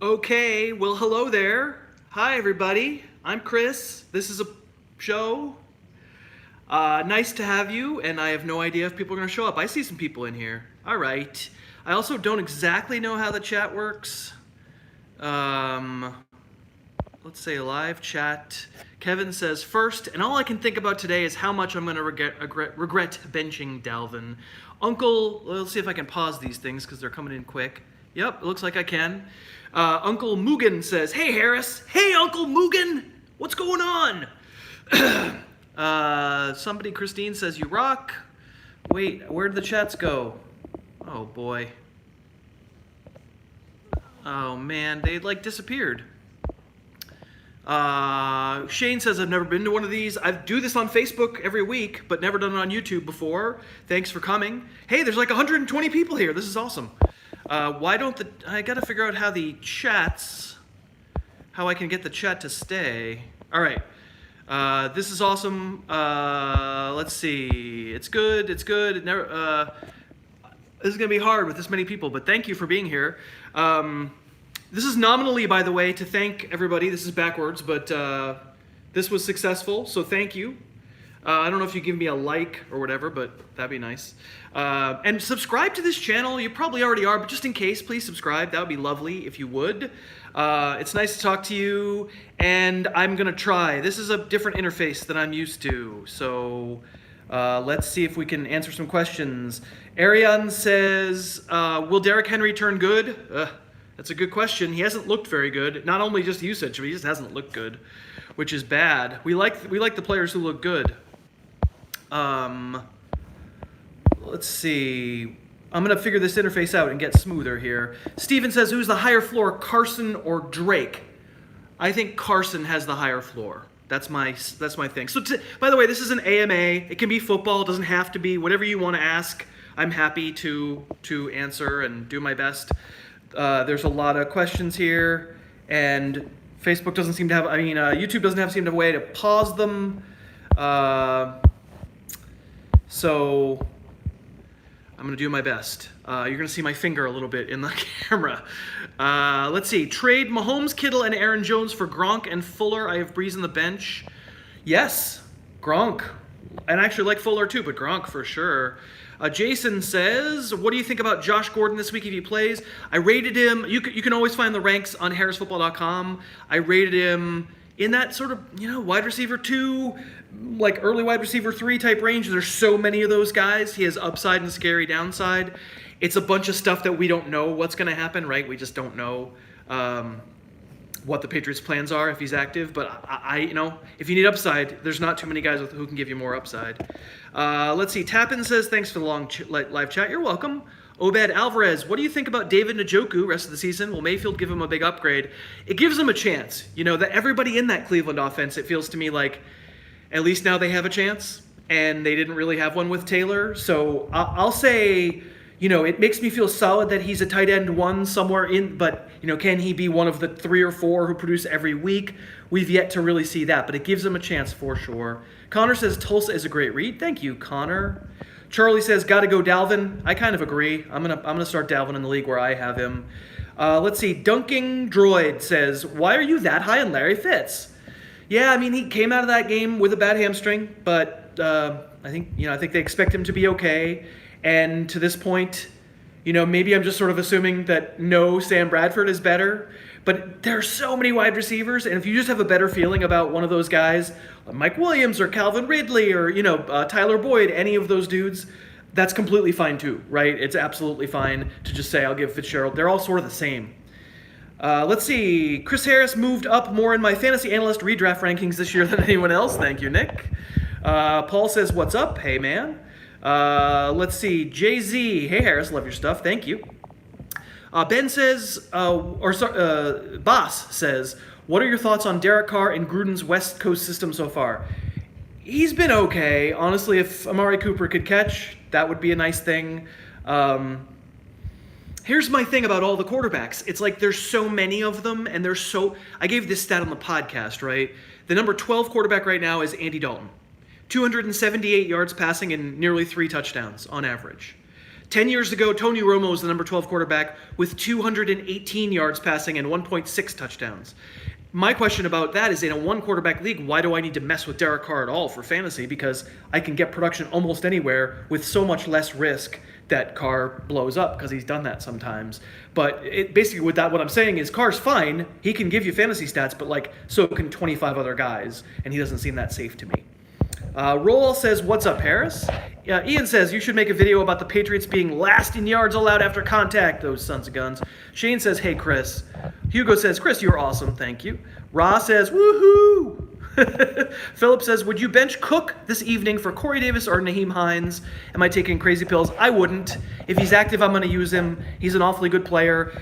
Okay, well, hello there. Hi, everybody. I'm Chris. This is a show. Nice to have you, and I have no idea if people are going to show up. I see some people in here. All right. I also don't exactly know how the chat works. Let's say live chat. Kevin says first, and all I can think about today is how much I'm going to regret benching Dalvin. Uncle, let's see if I can pause these things because they're coming in quick. Yep, it looks like I can. Uncle Mugen says, "Hey Harris, hey Uncle Mugen, what's going on?" Somebody, Christine says, "You rock." Wait, where'd the chats go? Oh boy. Oh man, they like disappeared. Shane says, "I've never been to one of these. I do this on Facebook every week, but never done it on YouTube before. Thanks for coming." Hey, there's like 120 people here. This is awesome. I gotta figure out how I can get the chat to stay. All right. This is awesome. Let's see. It's good. This is gonna be hard with this many people, but thank you for being here. This is nominally, by the way, to thank everybody. This is backwards, but this was successful, so thank you. I don't know if you give me a like or whatever, but that'd be nice. And subscribe to this channel. You probably already are, but just in case, please subscribe. That would be lovely if you would. It's nice to talk to you, and I'm going to try. This is a different interface than I'm used to, so let's see if we can answer some questions. Ariane says, will Derrick Henry turn good? That's a good question. He hasn't looked very good. Not only just usage, but he just hasn't looked good, which is bad. We like the players who look good. Let's see. I'm going to figure this interface out and get smoother here. Steven says, who's the higher floor, Carson or Drake? I think Carson has the higher floor. That's my thing. So, by the way, this is an AMA. It can be football. It doesn't have to be. Whatever you want to ask, I'm happy to answer and do my best. There's a lot of questions here, and Facebook doesn't seem to have, YouTube doesn't seem to have a way to pause them. So I'm going to do my best. You're going to see my finger a little bit in the camera. Let's see. Trade Mahomes, Kittle, and Aaron Jones for Gronk and Fuller. I have Breeze on the bench. Yes, Gronk. And I actually like Fuller too, but Gronk for sure. Jason says, what do you think about Josh Gordon this week if he plays? I rated him. You can always find the ranks on harrisfootball.com. I rated him in that sort of, wide receiver 2, like early wide receiver 3 type range. There's so many of those guys. He has upside and scary downside. It's a bunch of stuff that we don't know what's going to happen, right? We just don't know what the Patriots' plans are if he's active. But if you need upside, there's not too many guys who can give you more upside. Let's see. Tappin says, thanks for the long live chat. You're welcome. Obed Alvarez, what do you think about David Njoku rest of the season? Will Mayfield give him a big upgrade? It gives him a chance. That everybody in that Cleveland offense, it feels to me like at least now they have a chance, and they didn't really have one with Taylor. So I'll say, it makes me feel solid that he's a tight end 1 somewhere in, but, can he be one of the 3 or 4 who produce every week? We've yet to really see that, but it gives him a chance for sure. Connor says Tulsa is a great read. Thank you, Connor. Charlie says, gotta go Dalvin. I kind of agree. I'm gonna start Dalvin in the league where I have him. Let's see. Dunking Droid says, why are you that high on Larry Fitz? Yeah, he came out of that game with a bad hamstring, but I think they expect him to be okay. And to this point, maybe I'm just sort of assuming that no, Sam Bradford is better. But there are so many wide receivers, and if you just have a better feeling about one of those guys, Mike Williams or Calvin Ridley or Tyler Boyd, any of those dudes, that's completely fine too, right? It's absolutely fine to just say I'll give Fitzgerald. They're all sort of the same. Let's see. Chris Harris moved up more in my fantasy analyst redraft rankings this year than anyone else. Thank you, Nick. Paul says, what's up? Hey, man. Let's see. Jay-Z. Hey, Harris. Love your stuff. Thank you. Ben says, Boss says, what are your thoughts on Derek Carr and Gruden's West Coast system so far? He's been okay. Honestly, if Amari Cooper could catch, that would be a nice thing. Here's my thing about all the quarterbacks. It's like there's so many of them, and I gave this stat on the podcast, right? The number 12 quarterback right now is Andy Dalton. 278 yards passing and nearly 3 touchdowns on average. 10 years ago, Tony Romo was the number 12 quarterback with 218 yards passing and 1.6 touchdowns. My question about that is, in a one-quarterback league, why do I need to mess with Derek Carr at all for fantasy? Because I can get production almost anywhere with so much less risk that Carr blows up, because he's done that sometimes. But basically, with that, what I'm saying is Carr's fine. He can give you fantasy stats, but so can 25 other guys, and he doesn't seem that safe to me. Roll says, what's up, Harris? Ian says, you should make a video about the Patriots being last in yards allowed after contact, those sons of guns. Shane says, hey, Chris. Hugo says, Chris, you're awesome, thank you. Ra says, woohoo! Philip says, would you bench Cook this evening for Corey Davis or Naheem Hines? Am I taking crazy pills? I wouldn't. If he's active, I'm going to use him. He's an awfully good player.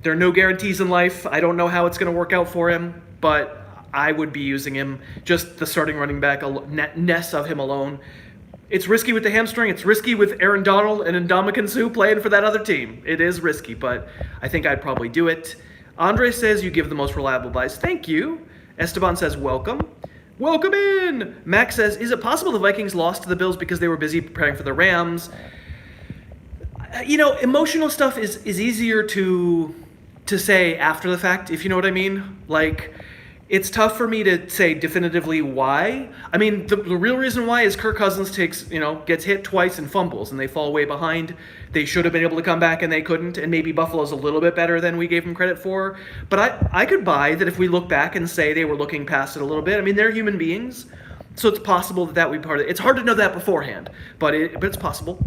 There are no guarantees in life. I don't know how it's going to work out for him, but I would be using him. Just the starting running back, ness of him alone. It's risky with the hamstring. It's risky with Aaron Donald and Ndamukong Suh playing for that other team. It is risky, but I think I'd probably do it. Andre says, you give the most reliable advice. Thank you. Esteban says, welcome. Welcome in. Max says, is it possible the Vikings lost to the Bills because they were busy preparing for the Rams? Emotional stuff is easier to say after the fact, if you know what I mean. It's tough for me to say definitively why. I mean, the real reason why is Kirk Cousins gets hit twice and fumbles, and they fall way behind. They should have been able to come back, and they couldn't. And maybe Buffalo's a little bit better than we gave them credit for. But I could buy that if we look back and say they were looking past it a little bit. I mean, they're human beings, so it's possible that would be part of it. It's hard to know that beforehand, but it's possible.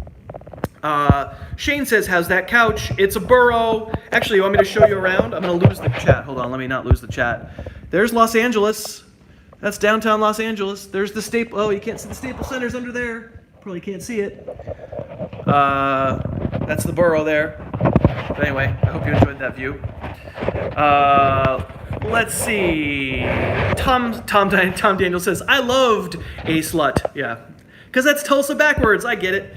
Shane says, how's that couch? It's a Burrow. Actually, you want me to show you around? I'm going to lose the chat. Hold on, let me not lose the chat. There's Los Angeles. That's downtown Los Angeles. There's the Staple. Oh, you can't see the Staples Center's under there. Probably can't see it. That's the Burrow there. But anyway, I hope you enjoyed that view. Let's see. Tom Daniel says, I loved A Slut. Yeah, because that's Tulsa backwards. I get it.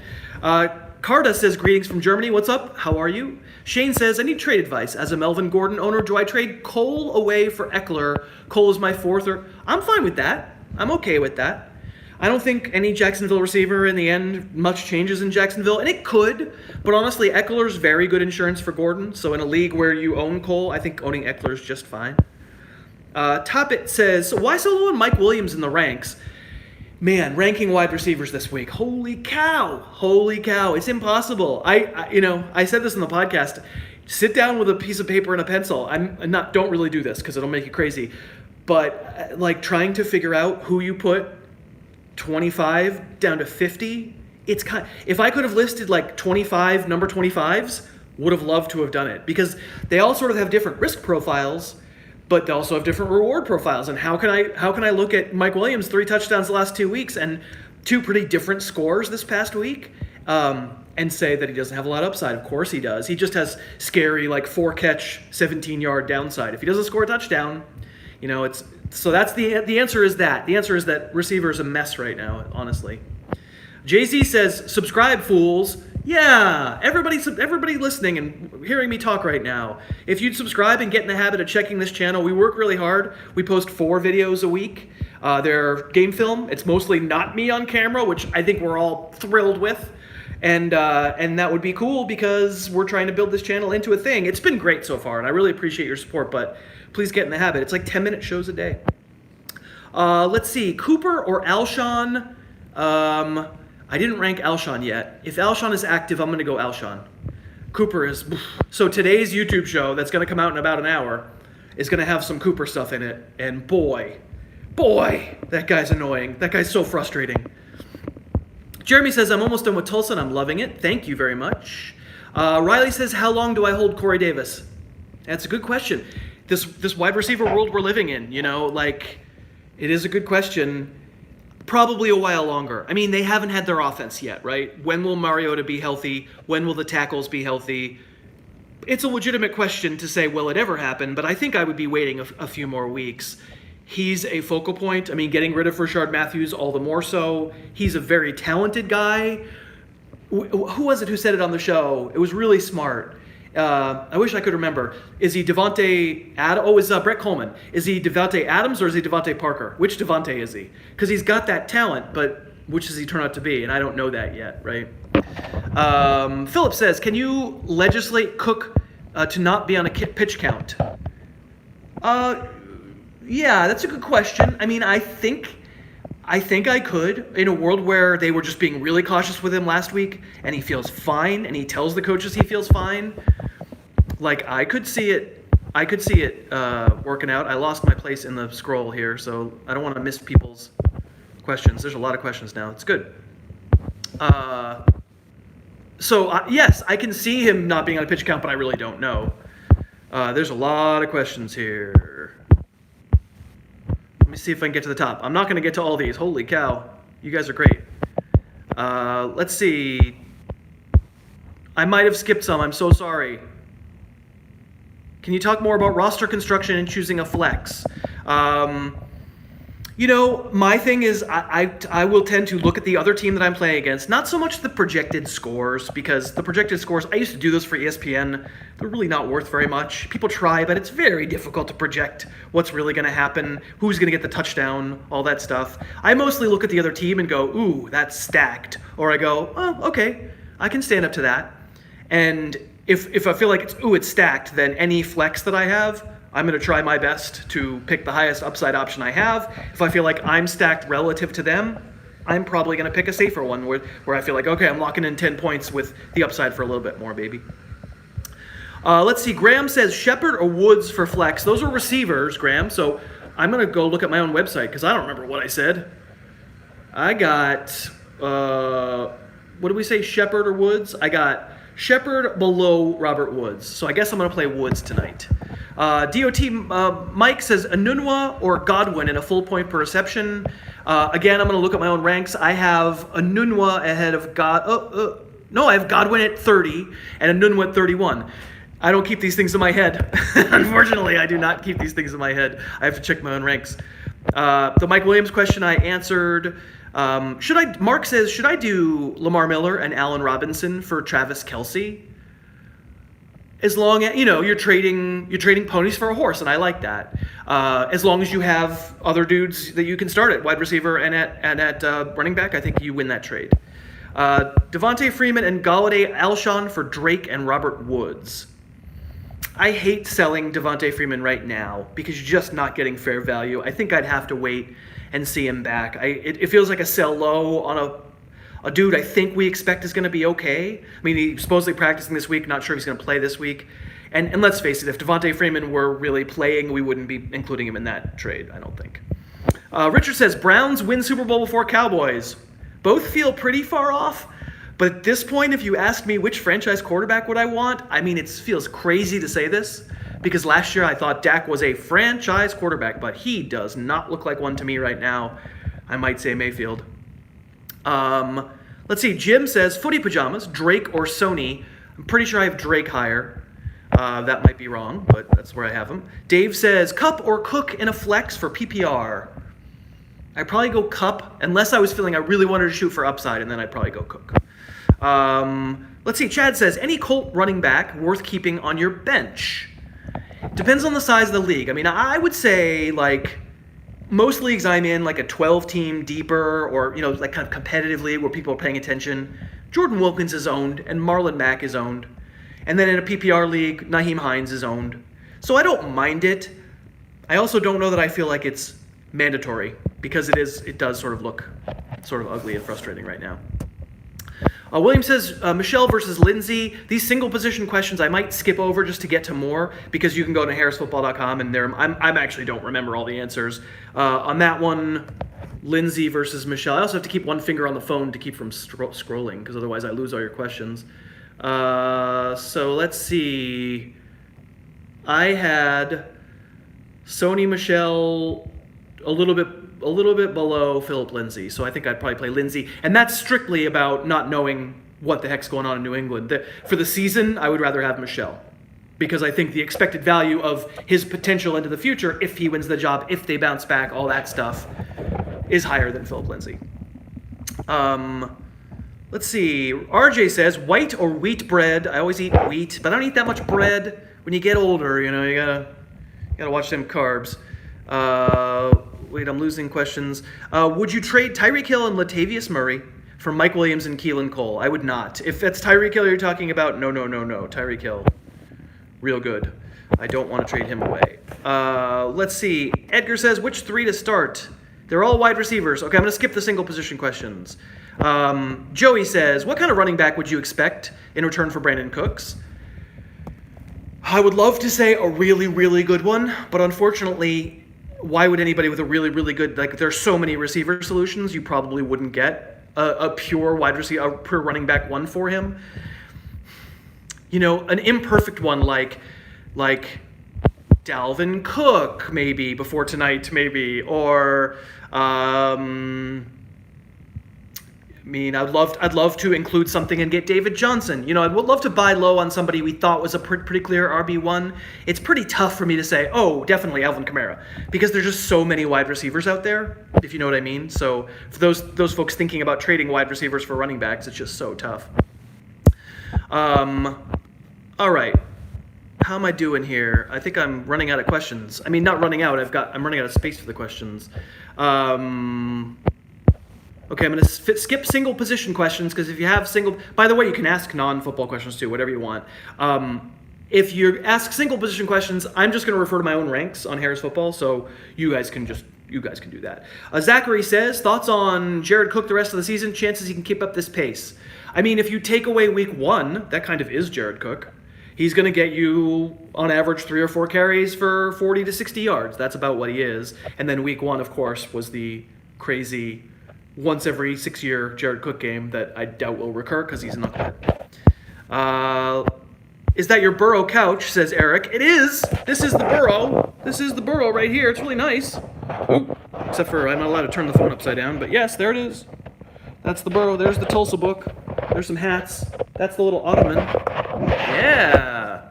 Carta says, greetings from Germany. What's up? How are you? Shane says, I need trade advice. As a Melvin Gordon owner, do I trade Cole away for Eckler? Cole is my fourth. I'm fine with that. I'm okay with that. I don't think any Jacksonville receiver in the end much changes in Jacksonville, and it could, but honestly, Eckler's very good insurance for Gordon, so in a league where you own Cole, I think owning Eckler's just fine. Toppit says, so why so low on Mike Williams in the ranks? Man, ranking wide receivers this week. Holy cow. It's impossible. I said this in the podcast. Sit down with a piece of paper and a pencil. Don't really do this because it'll make you crazy. But trying to figure out who you put 25 down to 50, if I could have listed 25 number 25s, would have loved to have done it, because they all sort of have different risk profiles, but they also have different reward profiles. And how can I look at Mike Williams, 3 touchdowns the last 2 weeks and 2 pretty different scores this past week, and say that he doesn't have a lot of upside? Of course he does. He just has scary 4-catch, 17-yard downside. If he doesn't score a touchdown, so that's the answer is that. The answer is that receiver is a mess right now, honestly. Jay-Z says, subscribe, fools. Yeah, everybody listening and hearing me talk right now, if you'd subscribe and get in the habit of checking this channel, we work really hard. We post 4 videos a week. They're game film. It's mostly not me on camera, which I think we're all thrilled with. And that would be cool because we're trying to build this channel into a thing. It's been great so far, and I really appreciate your support, but please get in the habit. It's 10-minute shows a day. Let's see, Cooper or Alshon? I didn't rank Alshon yet. If Alshon is active, I'm going to go Alshon. Cooper is... So today's YouTube show that's going to come out in about an hour is going to have some Cooper stuff in it. And boy, that guy's annoying. That guy's so frustrating. Jeremy says, I'm almost done with Tulsa and I'm loving it. Thank you very much. Riley says, how long do I hold Corey Davis? That's a good question. This wide receiver world we're living in, it is a good question. Probably a while longer. I mean, they haven't had their offense yet, right? When will Mariota be healthy? When will the tackles be healthy? It's a legitimate question to say, will it ever happen? But I think I would be waiting a few more weeks. He's a focal point. I mean, getting rid of Rashard Matthews all the more so. He's a very talented guy. Who was it who said it on the show? It was really smart. I wish I could remember. Is he Devontae Adams? Oh, it's Brett Coleman. Is he Devontae Adams or is he Devontae Parker? Which Devontae is he? Because he's got that talent, but which does he turn out to be? And I don't know that yet, right? Philip says, can you legislate Cook to not be on a pitch count? Yeah, that's a good question. I mean, I think I could, in a world where they were just being really cautious with him last week, and he feels fine, and he tells the coaches he feels fine. Like, I could see it working out. I lost my place in the scroll here, so I don't want to miss people's questions. There's a lot of questions now. It's good. Yes, I can see him not being on a pitch count, but I really don't know. There's a lot of questions here. Let me see if I can get to the top. I'm not going to get to all these. Holy cow. You guys are great. Let's see. I might have skipped some. I'm so sorry. Can you talk more about roster construction and choosing a flex? My thing is I will tend to look at the other team that I'm playing against, not so much the projected scores, because the projected scores, I used to do this for ESPN, they're really not worth very much. People try, but it's very difficult to project what's really going to happen, who's going to get the touchdown, all that stuff. I mostly look at the other team and go, ooh, that's stacked. Or I go, oh, okay, I can stand up to that. And if I feel like it's stacked, then any flex that I have, I'm going to try my best to pick the highest upside option I have. If I feel like I'm stacked relative to them, I'm probably going to pick a safer one where I feel like, okay, I'm locking in 10 points with the upside for a little bit more, baby. Let's see. Graham says Shepard or Woods for flex. Those are receivers, Graham. So I'm going to go look at my own website because I don't remember what I said. I got, what did we say, Shepard or Woods? I got Shepard below Robert Woods. So I guess I'm going to play Woods tonight. DOT Mike says Anunwa or Godwin in a full point per reception. Again, I'm going to look at my own ranks. I have Anunwa ahead of I have Godwin at 30 and Anunwa at 31. I don't keep these things in my head. Unfortunately, I do not keep these things in my head. I have to check my own ranks. The Mike Williams question I answered. Mark says, should I do Lamar Miller and Allen Robinson for Travis Kelce? As long as, you're trading ponies for a horse, and I like that. As long as you have other dudes that you can start at wide receiver and at running back, I think you win that trade. Devontae Freeman and Galladay Alshon for Drake and Robert Woods. I hate selling Devontae Freeman right now because you're just not getting fair value. I think I'd have to wait and see him back. It feels like a sell low on a dude I think we expect is going to be okay. I mean, he's supposedly practicing this week. Not sure if he's going to play this week. And let's face it, if Devontae Freeman were really playing, we wouldn't be including him in that trade, I don't think. Richard says, Browns win Super Bowl before Cowboys. Both feel pretty far off. But at this point, if you ask me which franchise quarterback would I want, I mean, it feels crazy to say this. Because last year I thought Dak was a franchise quarterback, but he does not look like one to me right now. I might say Mayfield. Let's see. Jim says, Footy Pajamas, Drake or Sony. I'm pretty sure I have Drake higher. That might be wrong, but that's where I have him. Dave says, Cup or Cook in a flex for PPR. I'd probably go Cup, unless I was feeling I really wanted to shoot for upside, and then I'd probably go Cook. Let's see. Chad says, any Colt running back worth keeping on your bench? Depends on the size of the league. I mean, I would say, like, most leagues I'm in, like a 12-team deeper or, like kind of competitive league where people are paying attention, Jordan Wilkins is owned and Marlon Mack is owned. And then in a PPR league, Nyheim Hines is owned. So I don't mind it. I also don't know that I feel like it's mandatory because it does sort of look sort of ugly and frustrating right now. William says, Michelle versus Lindsay. These single position questions I might skip over just to get to more because you can go to harrisfootball.com and I'm actually don't remember all the answers. On that one, Lindsay versus Michelle. I also have to keep one finger on the phone to keep from scrolling because otherwise I lose all your questions. So let's see. I had Sony Michelle a little bit below Philip Lindsay, so I think I'd probably play Lindsay. And that's strictly about not knowing what the heck's going on in New England. For the season, I would rather have Michelle because I think the expected value of his potential into the future, if he wins the job, if they bounce back, all that stuff, is higher than Philip Lindsay. Let's see. RJ says, white or wheat bread? I always eat wheat, but I don't eat that much bread. When you get older, you gotta watch them carbs. Wait, I'm losing questions. Would you trade Tyreek Hill and Latavius Murray for Mike Williams and Keelan Cole? I would not. If that's Tyreek Hill you're talking about, no. Tyreek Hill, real good. I don't want to trade him away. Let's see. Edgar says, which 3 to start? They're all wide receivers. Okay, I'm going to skip the single position questions. Joey says, what kind of running back would you expect in return for Brandon Cooks? I would love to say a really, really good one, but unfortunately, why would anybody with a really, really good, like there's so many receiver solutions, you probably wouldn't get a pure wide receiver, a pure running back one for him. You know, an imperfect one like Dalvin Cook, maybe, before tonight, maybe, or, I'd love to include something and get David Johnson. You know, I would love to buy low on somebody we thought was a pretty clear RB1. It's pretty tough for me to say, oh, definitely Alvin Kamara, because there's just so many wide receivers out there, if you know what I mean. So for those folks thinking about trading wide receivers for running backs, it's just so tough. All right. How am I doing here? I think I'm running out of questions. I mean, not running out. I'm running out of space for the questions. Okay, I'm going to skip single position questions because if you have by the way, you can ask non-football questions too, whatever you want. If you ask single position questions, I'm just going to refer to my own ranks on Harris Football, so you guys can do that. Zachary says, thoughts on Jared Cook the rest of the season, chances he can keep up this pace. I mean, if you take away week 1, that kind of is Jared Cook. He's going to get you, on average, 3 or 4 carries for 40 to 60 yards. That's about what he is. And then week 1, of course, was the crazy once every 6-year Jared Cook game that I doubt will recur because he's not good. Is that your Burrow couch, says Eric. It is. This is the Burrow. This is the Burrow right here. It's really nice. Ooh. Except for I'm not allowed to turn the phone upside down. But yes, there it is. That's the Burrow. There's the Tulsa book. There's some hats. That's the little ottoman. Yeah.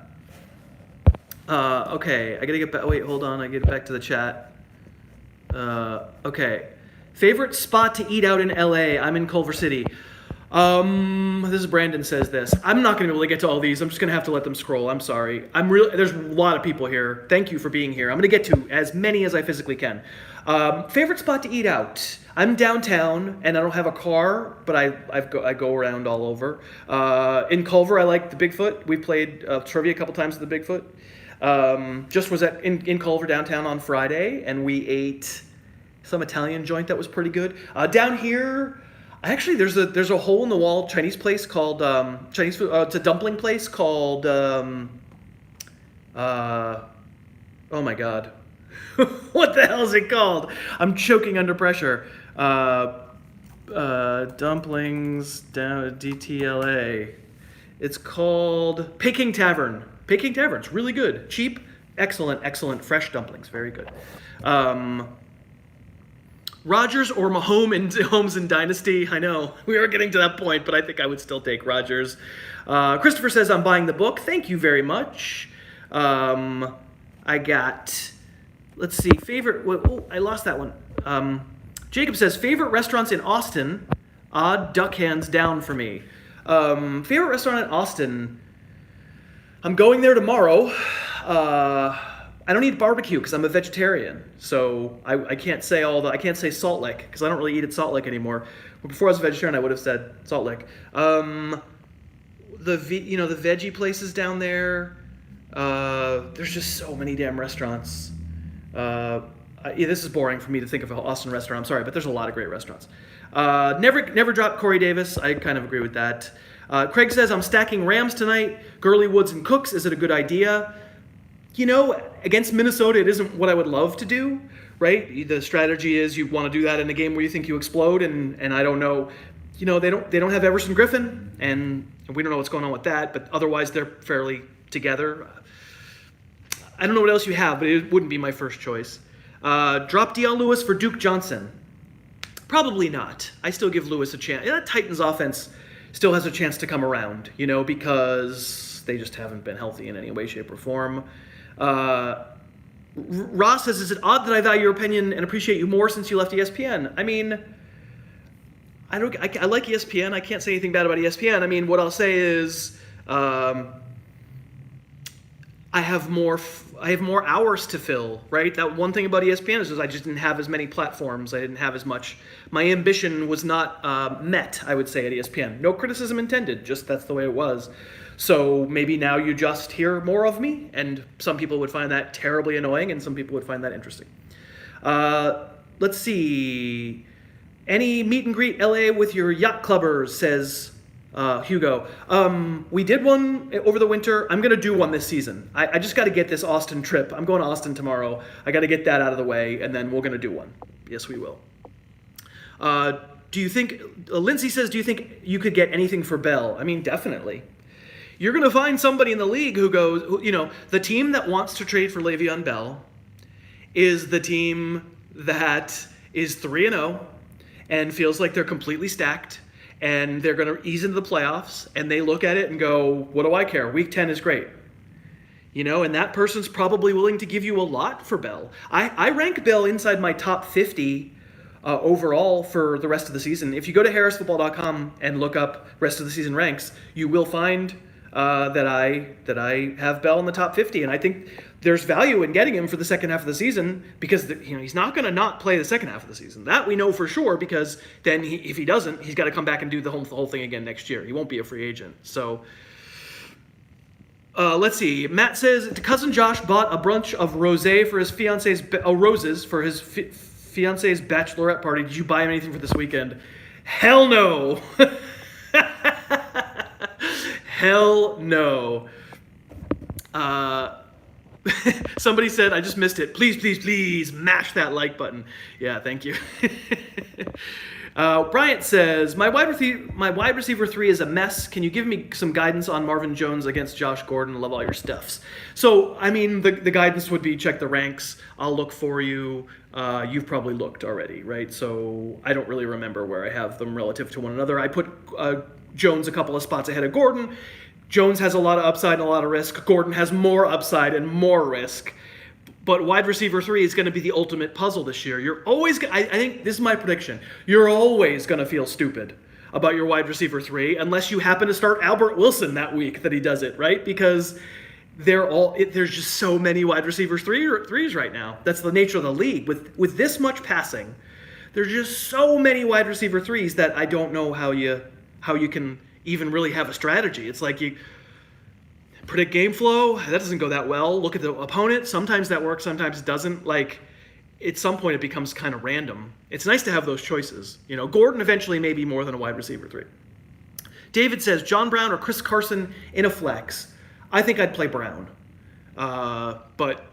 Okay. I gotta get back. Wait, hold on. I get back to the chat. Okay. Favorite spot to eat out in LA? I'm in Culver City. This is Brandon says this. I'm not going to be able to get to all these. I'm just going to have to let them scroll. I'm sorry. There's a lot of people here. Thank you for being here. I'm going to get to as many as I physically can. Favorite spot to eat out? I'm downtown and I don't have a car, but I go around all over. In Culver, I like the Bigfoot. We played trivia a couple times at the Bigfoot. Just was in Culver downtown on Friday, and we ate some Italian joint that was pretty good. Down here, actually, there's a hole in the wall Chinese place called Chinese food. It's a dumpling place called oh my god, what the hell is it called? I'm choking under pressure. Dumplings down at DTLA. It's called Peking Tavern. Peking Tavern's really good, cheap, excellent fresh dumplings, very good. Rodgers or Mahomes in Dynasty? I know, we are getting to that point, but I think I would still take Rodgers. Christopher says, I'm buying the book. Thank you very much. I got, let's see, favorite, oh, I lost that one. Jacob says, favorite restaurants in Austin? Odd duck hands down for me. Favorite restaurant in Austin? I'm going there tomorrow. I don't eat barbecue because I'm a vegetarian, so I can't say I can't say Salt Lake because I don't really eat at Salt Lake anymore. But before I was a vegetarian, I would have said Salt Lake. The veggie places down there. There's just so many damn restaurants. This is boring for me to think of an Austin restaurant. I'm sorry, but there's a lot of great restaurants. Never drop Corey Davis. I kind of agree with that. Craig says I'm stacking Rams tonight. Gurley, Woods, and Cooks. Is it a good idea? You know, against Minnesota, it isn't what I would love to do, right? The strategy is you want to do that in a game where you think you explode, and I don't know. You know, they don't have Everson Griffin, and we don't know what's going on with that, but otherwise they're fairly together. I don't know what else you have, but it wouldn't be my first choice. Drop Deion Lewis for Duke Johnson. Probably not. I still give Lewis a chance. That Titans offense still has a chance to come around, you know, because they just haven't been healthy in any way, shape, or form. Ross says, is it odd that I value your opinion and appreciate you more since you left ESPN? I mean, I like ESPN. I can't say anything bad about ESPN. I mean, what I'll say is, I have more hours to fill, right? That one thing about ESPN is I just didn't have as many platforms. I didn't have as much. My ambition was not met, I would say, at ESPN. No criticism intended, just that's the way it was. So maybe now you just hear more of me, and some people would find that terribly annoying, and some people would find that interesting. Let's see. Any meet and greet LA with your yacht clubbers, says Hugo. We did one over the winter. I'm going to do one this season. I just got to get this Austin trip. I'm going to Austin tomorrow. I got to get that out of the way, and then we're going to do one. Yes, we will. Do you think, Lindsay says, do you think you could get anything for Bell? I mean, definitely. You're going to find somebody in the league who goes, the team that wants to trade for Le'Veon Bell is the team that is 3-0 and feels like they're completely stacked and they're going to ease into the playoffs, and they look at it and go, what do I care? Week 10 is great. And that person's probably willing to give you a lot for Bell. I rank Bell inside my top 50 overall for the rest of the season. If you go to harrisfootball.com and look up rest of the season ranks, you will find that I have Bell in the top 50, and I think there's value in getting him for the second half of the season because he's not going to not play the second half of the season. That we know for sure, because then if he doesn't, he's got to come back and do the whole thing again next year. He won't be a free agent. So let's see. Matt says cousin Josh bought a bunch of roses for his fiance's fiance's bachelorette party. Did you buy him anything for this weekend? Hell no. Hell no. Somebody said, I just missed it. Please, please, please mash that like button. Yeah, thank you. Bryant says, my wide receiver 3 is a mess. Can you give me some guidance on Marvin Jones against Josh Gordon? Love all your stuffs. So, I mean, the guidance would be check the ranks. I'll look for you. You've probably looked already, right? So I don't really remember where I have them relative to one another. I put Jones a couple of spots ahead of Gordon. Jones has a lot of upside and a lot of risk. Gordon has more upside and more risk. But wide receiver 3 is going to be the ultimate puzzle this year. You're always, I think this is my prediction, you're always going to feel stupid about your wide receiver 3 unless you happen to start Albert Wilson that week that he does it, right? Because there's just so many wide receivers threes right now. That's the nature of the league. With this much passing, there's just so many wide receiver 3s that I don't know how you can even really have a strategy. It's like you predict game flow, that doesn't go that well. Look at the opponent, sometimes that works, sometimes it doesn't. Like, at some point it becomes kind of random. It's nice to have those choices. Gordon eventually may be more than a wide receiver 3. David says, John Brown or Chris Carson in a flex. I think I'd play Brown. But,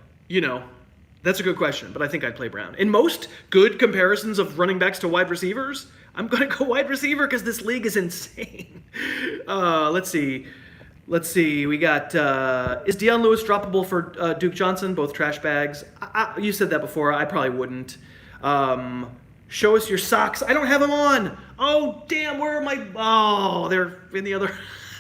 that's a good question, but I think I'd play Brown. In most good comparisons of running backs to wide receivers, I'm going to go wide receiver because this league is insane. Let's see. We got, is Deion Lewis droppable for Duke Johnson? Both trash bags. You said that before. I probably wouldn't. Show us your socks. I don't have them on. Oh, damn. Where are my... Oh, they're in the other...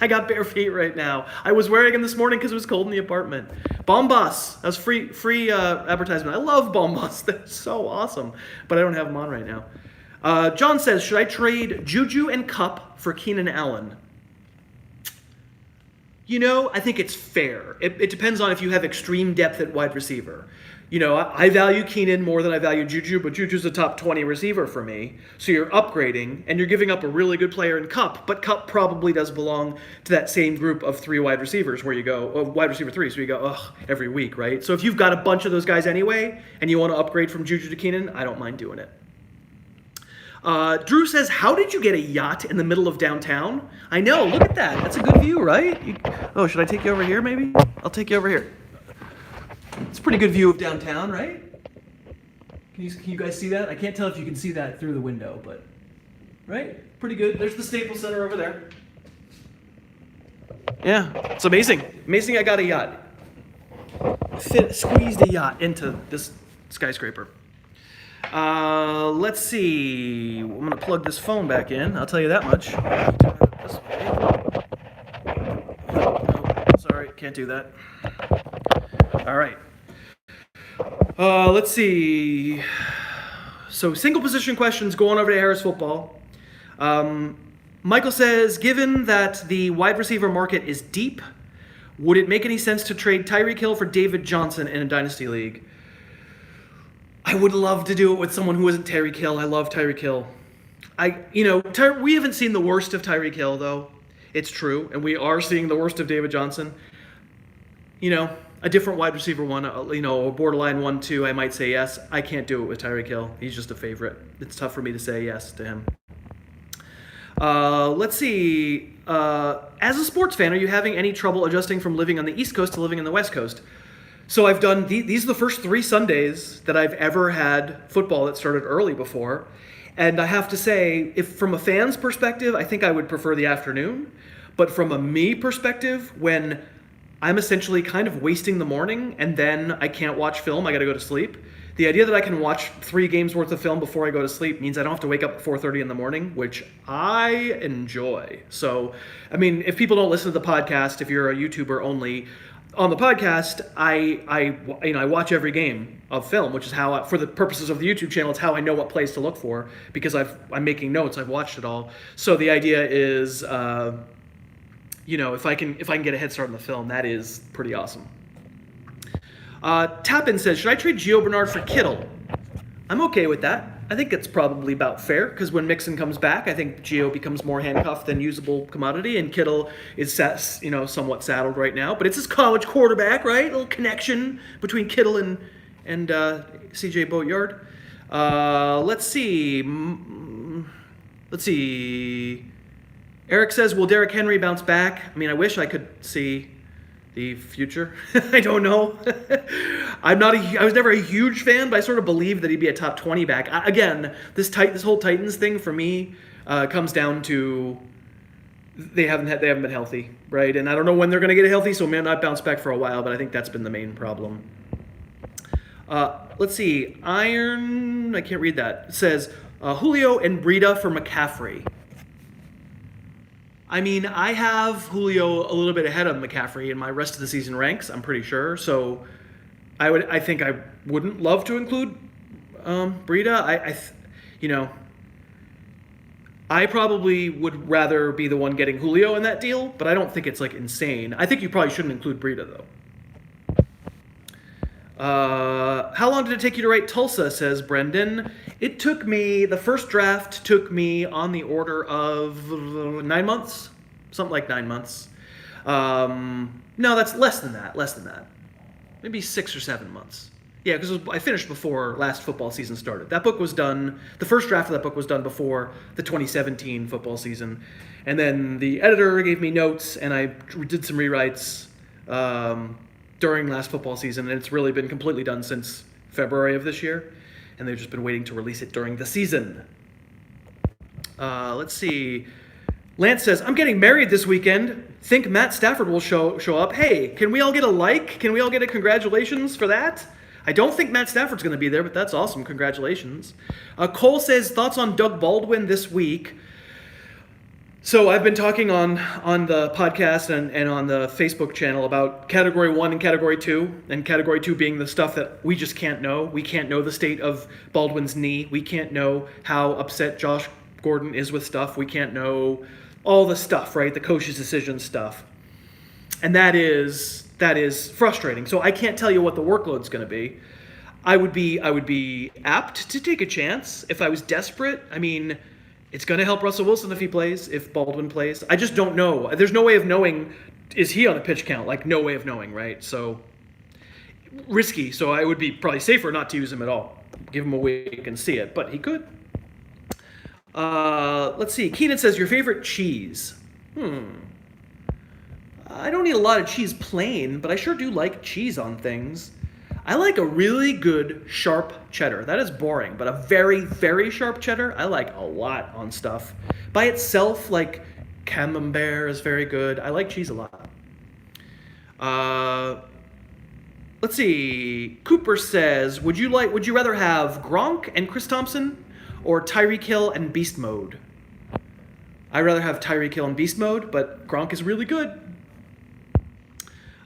I got bare feet right now. I was wearing them this morning because it was cold in the apartment. Bombas. That was free advertisement. I love Bombas. They're so awesome. But I don't have them on right now. John says, should I trade Juju and Kupp for Keenan Allen? I think it's fair. It depends on if you have extreme depth at wide receiver. I value Keenan more than I value Juju, but Juju's a top 20 receiver for me. So you're upgrading, and you're giving up a really good player in Kupp, but Kupp probably does belong to that same group of 3 wide receivers where you go, wide receiver 3, so you go, every week, right? So if you've got a bunch of those guys anyway, and you want to upgrade from Juju to Keenan, I don't mind doing it. Drew says, how did you get a yacht in the middle of downtown? I know, look at that. That's a good view, right? Should I take you over here maybe? I'll take you over here. It's a pretty good view of downtown, right? Can you guys see that? I can't tell if you can see that through the window, but, right? Pretty good. There's the Staples Center over there. Yeah, it's amazing. Amazing I got a yacht. Squeezed a yacht into this skyscraper. Let's see. I'm going to plug this phone back in. I'll tell you that much. This way. No, sorry, can't do that. All right. Let's see. So single position questions going over to Harris Football. Michael says, given that the wide receiver market is deep, Would it make any sense to trade Tyreek Hill for David Johnson in a Dynasty League? I would love to do it with someone who isn't Tyreek Hill. I love Tyreek Hill. We haven't seen the worst of Tyreek Hill, though. It's true, and we are seeing the worst of David Johnson. A different wide receiver one, a borderline 1-2, I might say yes. I can't do it with Tyreek Hill. He's just a favorite. It's tough for me to say yes to him. Let's see. As a sports fan, are you having any trouble adjusting from living on the East Coast to living on the West Coast? So I've done, these are the first 3 Sundays that I've ever had football that started early before. And I have to say, if from a fan's perspective, I think I would prefer the afternoon. But from a me perspective, when I'm essentially kind of wasting the morning and then I can't watch film, I got to go to sleep. The idea that I can watch 3 games worth of film before I go to sleep means I don't have to wake up at 4:30 in the morning, which I enjoy. So, I mean, if people don't listen to the podcast, if you're a YouTuber only, on the podcast, I watch every game of film, which is how, for the purposes of the YouTube channel, it's how I know what plays to look for because I'm making notes. I've watched it all. So the idea is, if I can get a head start on the film, that is pretty awesome. Tapin says, should I trade Gio Bernard for Kittle? I'm okay with that. I think it's probably about fair because when Mixon comes back, I think Gio becomes more handcuffed than usable commodity, and Kittle is somewhat saddled right now. But it's his college quarterback, right? A little connection between Kittle and C.J. Boatyard. Let's see. Eric says, will Derrick Henry bounce back? I mean, I wish I could see the future. I don't know. I was never a huge fan, but I sort of believed that he'd be a top 20 back. Again, this whole Titans thing for me comes down to they haven't been healthy, right? And I don't know when they're going to get healthy, so it may not bounce back for a while, but I think that's been the main problem. Let's see. Iron, I can't read that. It says, Julio and Breida for McCaffrey. I mean, I have Julio a little bit ahead of McCaffrey in my rest of the season ranks, I'm pretty sure. So I think I wouldn't love to include Breida. I probably would rather be the one getting Julio in that deal, but I don't think it's like insane. I think you probably shouldn't include Breida though. How long did it take you to write Tulsa, says Brendan. It took me, the first draft took me on the order of 9 months, something like 9 months. No, that's less than that. Maybe 6 or 7 months. Yeah, because I finished before last football season started. That book was done, the first draft of that book was done before the 2017 football season. And then the editor gave me notes and I did some rewrites during last football season, and it's really been completely done since February of this year, and they've just been waiting to release it during the season. Let's see. Lance says, I'm getting married this weekend. Think Matt Stafford will show up. Hey, can we all get a like? Can we all get a congratulations for that? I don't think Matt Stafford's going to be there, but that's awesome. Congratulations. Cole says, thoughts on Doug Baldwin this week. So I've been talking on the podcast and on the Facebook channel about Category 1 and Category 2, and Category 2 being the stuff that we just can't know. We can't know the state of Baldwin's knee. We can't know how upset Josh Gordon is with stuff. We can't know all the stuff, right? The coach's decision stuff. And that is frustrating. So I can't tell you what the workload's going to be. I would be apt to take a chance if I was desperate. I mean, it's going to help Russell Wilson if he plays, if Baldwin plays. I just don't know. There's no way of knowing, is he on a pitch count? Like, no way of knowing, right? So, risky. So I would be probably safer not to use him at all. Give him a week and see it, but he could. Let's see. Keenan says, your favorite cheese? I don't eat a lot of cheese plain, but I sure do like cheese on things. I like a really good sharp cheddar. That is boring, but a very, very sharp cheddar, I like a lot on stuff. By itself, like camembert is very good. I like cheese a lot. Let's see. Cooper says, would you rather have Gronk and Chris Thompson or Tyreek Hill and Beast Mode? I'd rather have Tyreek Hill and Beast Mode, but Gronk is really good.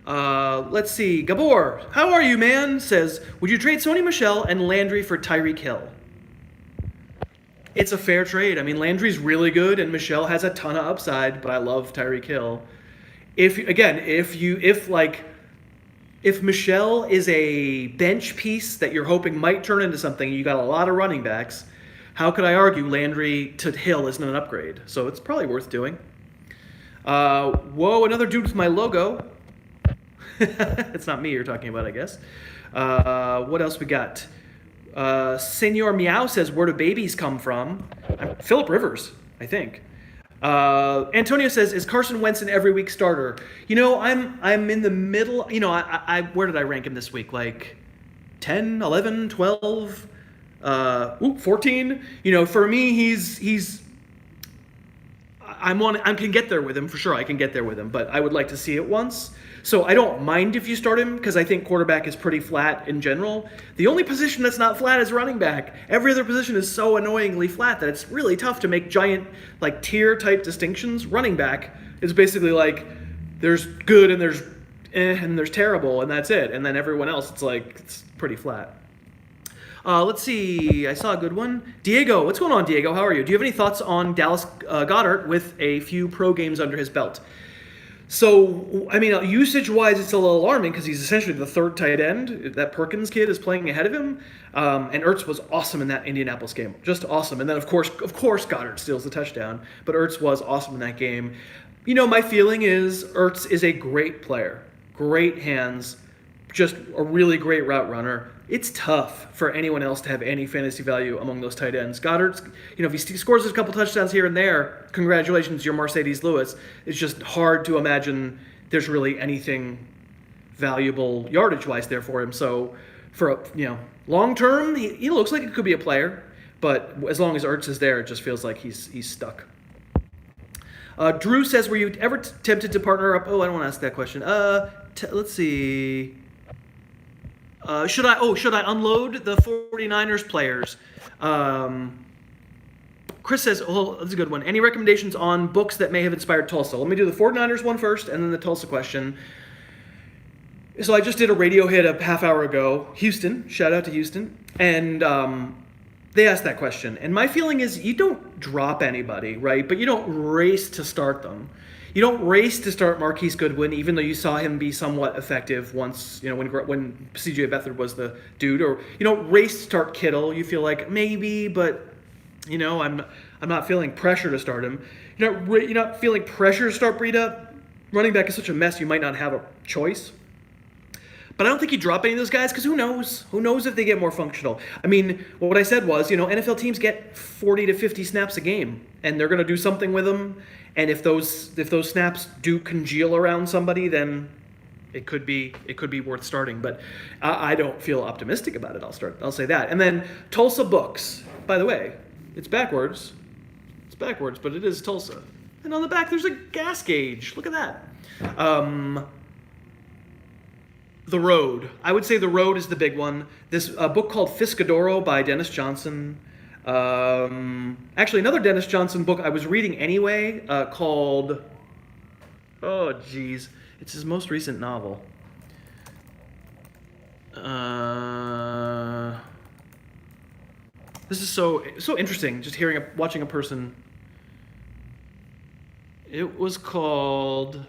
Let's see. Gabor, how are you, man? Says, would you trade Sony Michel and Landry for Tyreek Hill? It's a fair trade. I mean, Landry's really good, and Michel has a ton of upside, but I love Tyreek Hill. if Michelle is a bench piece that you're hoping might turn into something, you got a lot of running backs. How could I argue Landry to Hill isn't an upgrade? So it's probably worth doing. Whoa, another dude with my logo. It's not me you're talking about, I guess. What else we got? Senor Meow says, where do babies come from? Phillip Rivers, I think. Antonio says, is Carson Wentz an every week starter? I'm in the middle. Where did I rank him this week? Like 10, 11, 12, 14. For me, I can get there with him for sure. I can get there with him, but I would like to see it once. So I don't mind if you start him because I think quarterback is pretty flat in general. The only position that's not flat is running back. Every other position is so annoyingly flat that it's really tough to make giant tier type distinctions. Running back is basically there's good and there's and there's terrible and that's it. And then everyone else it's pretty flat. Let's see. I saw a good one. Diego, what's going on, Diego? How are you? Do you have any thoughts on Dallas Goedert with a few pro games under his belt? So, usage-wise, it's a little alarming because he's essentially the third tight end. That Perkins kid is playing ahead of him. And Ertz was awesome in that Indianapolis game. Just awesome. And then, of course, Goddard steals the touchdown. But Ertz was awesome in that game. My feeling is Ertz is a great player. Great hands. Just a really great route runner. It's tough for anyone else to have any fantasy value among those tight ends. Goddard's, if he scores a couple touchdowns here and there, congratulations, you're Mercedes Lewis. It's just hard to imagine there's really anything valuable yardage-wise there for him. So, for long term, he looks like it could be a player, but as long as Ertz is there, it just feels like he's stuck. Drew says, were you ever tempted to partner up? Oh, I don't want to ask that question. Let's see. Should I unload the 49ers players? Chris says, that's a good one. Any recommendations on books that may have inspired Tulsa? Let me do the 49ers one first and then the Tulsa question. So I just did a radio hit a half hour ago. Houston, shout out to Houston. And they asked that question. And my feeling is you don't drop anybody, right? But you don't race to start them. You don't race to start Marquise Goodwin, even though you saw him be somewhat effective once, when C.J. Beathard was the dude. Or you don't race to start Kittle. You feel like maybe, but I'm not feeling pressure to start him. You're not feeling pressure to start Breida. Running back is such a mess. You might not have a choice. But I don't think you drop any of those guys because who knows? Who knows if they get more functional? What I said was, NFL teams get 40 to 50 snaps a game, and they're going to do something with them. And if those snaps do congeal around somebody, then it could be worth starting. But I don't feel optimistic about it. I'll say that. And then Tulsa books. By the way, it's backwards. It's backwards, but it is Tulsa. And on the back, there's a gas gauge. Look at that. The Road. I would say The Road is the big one. This book called Fiscadoro by Dennis Johnson. Actually, another Dennis Johnson book I was reading anyway called... Oh, geez. It's his most recent novel. This is so interesting, just watching a person... It was called,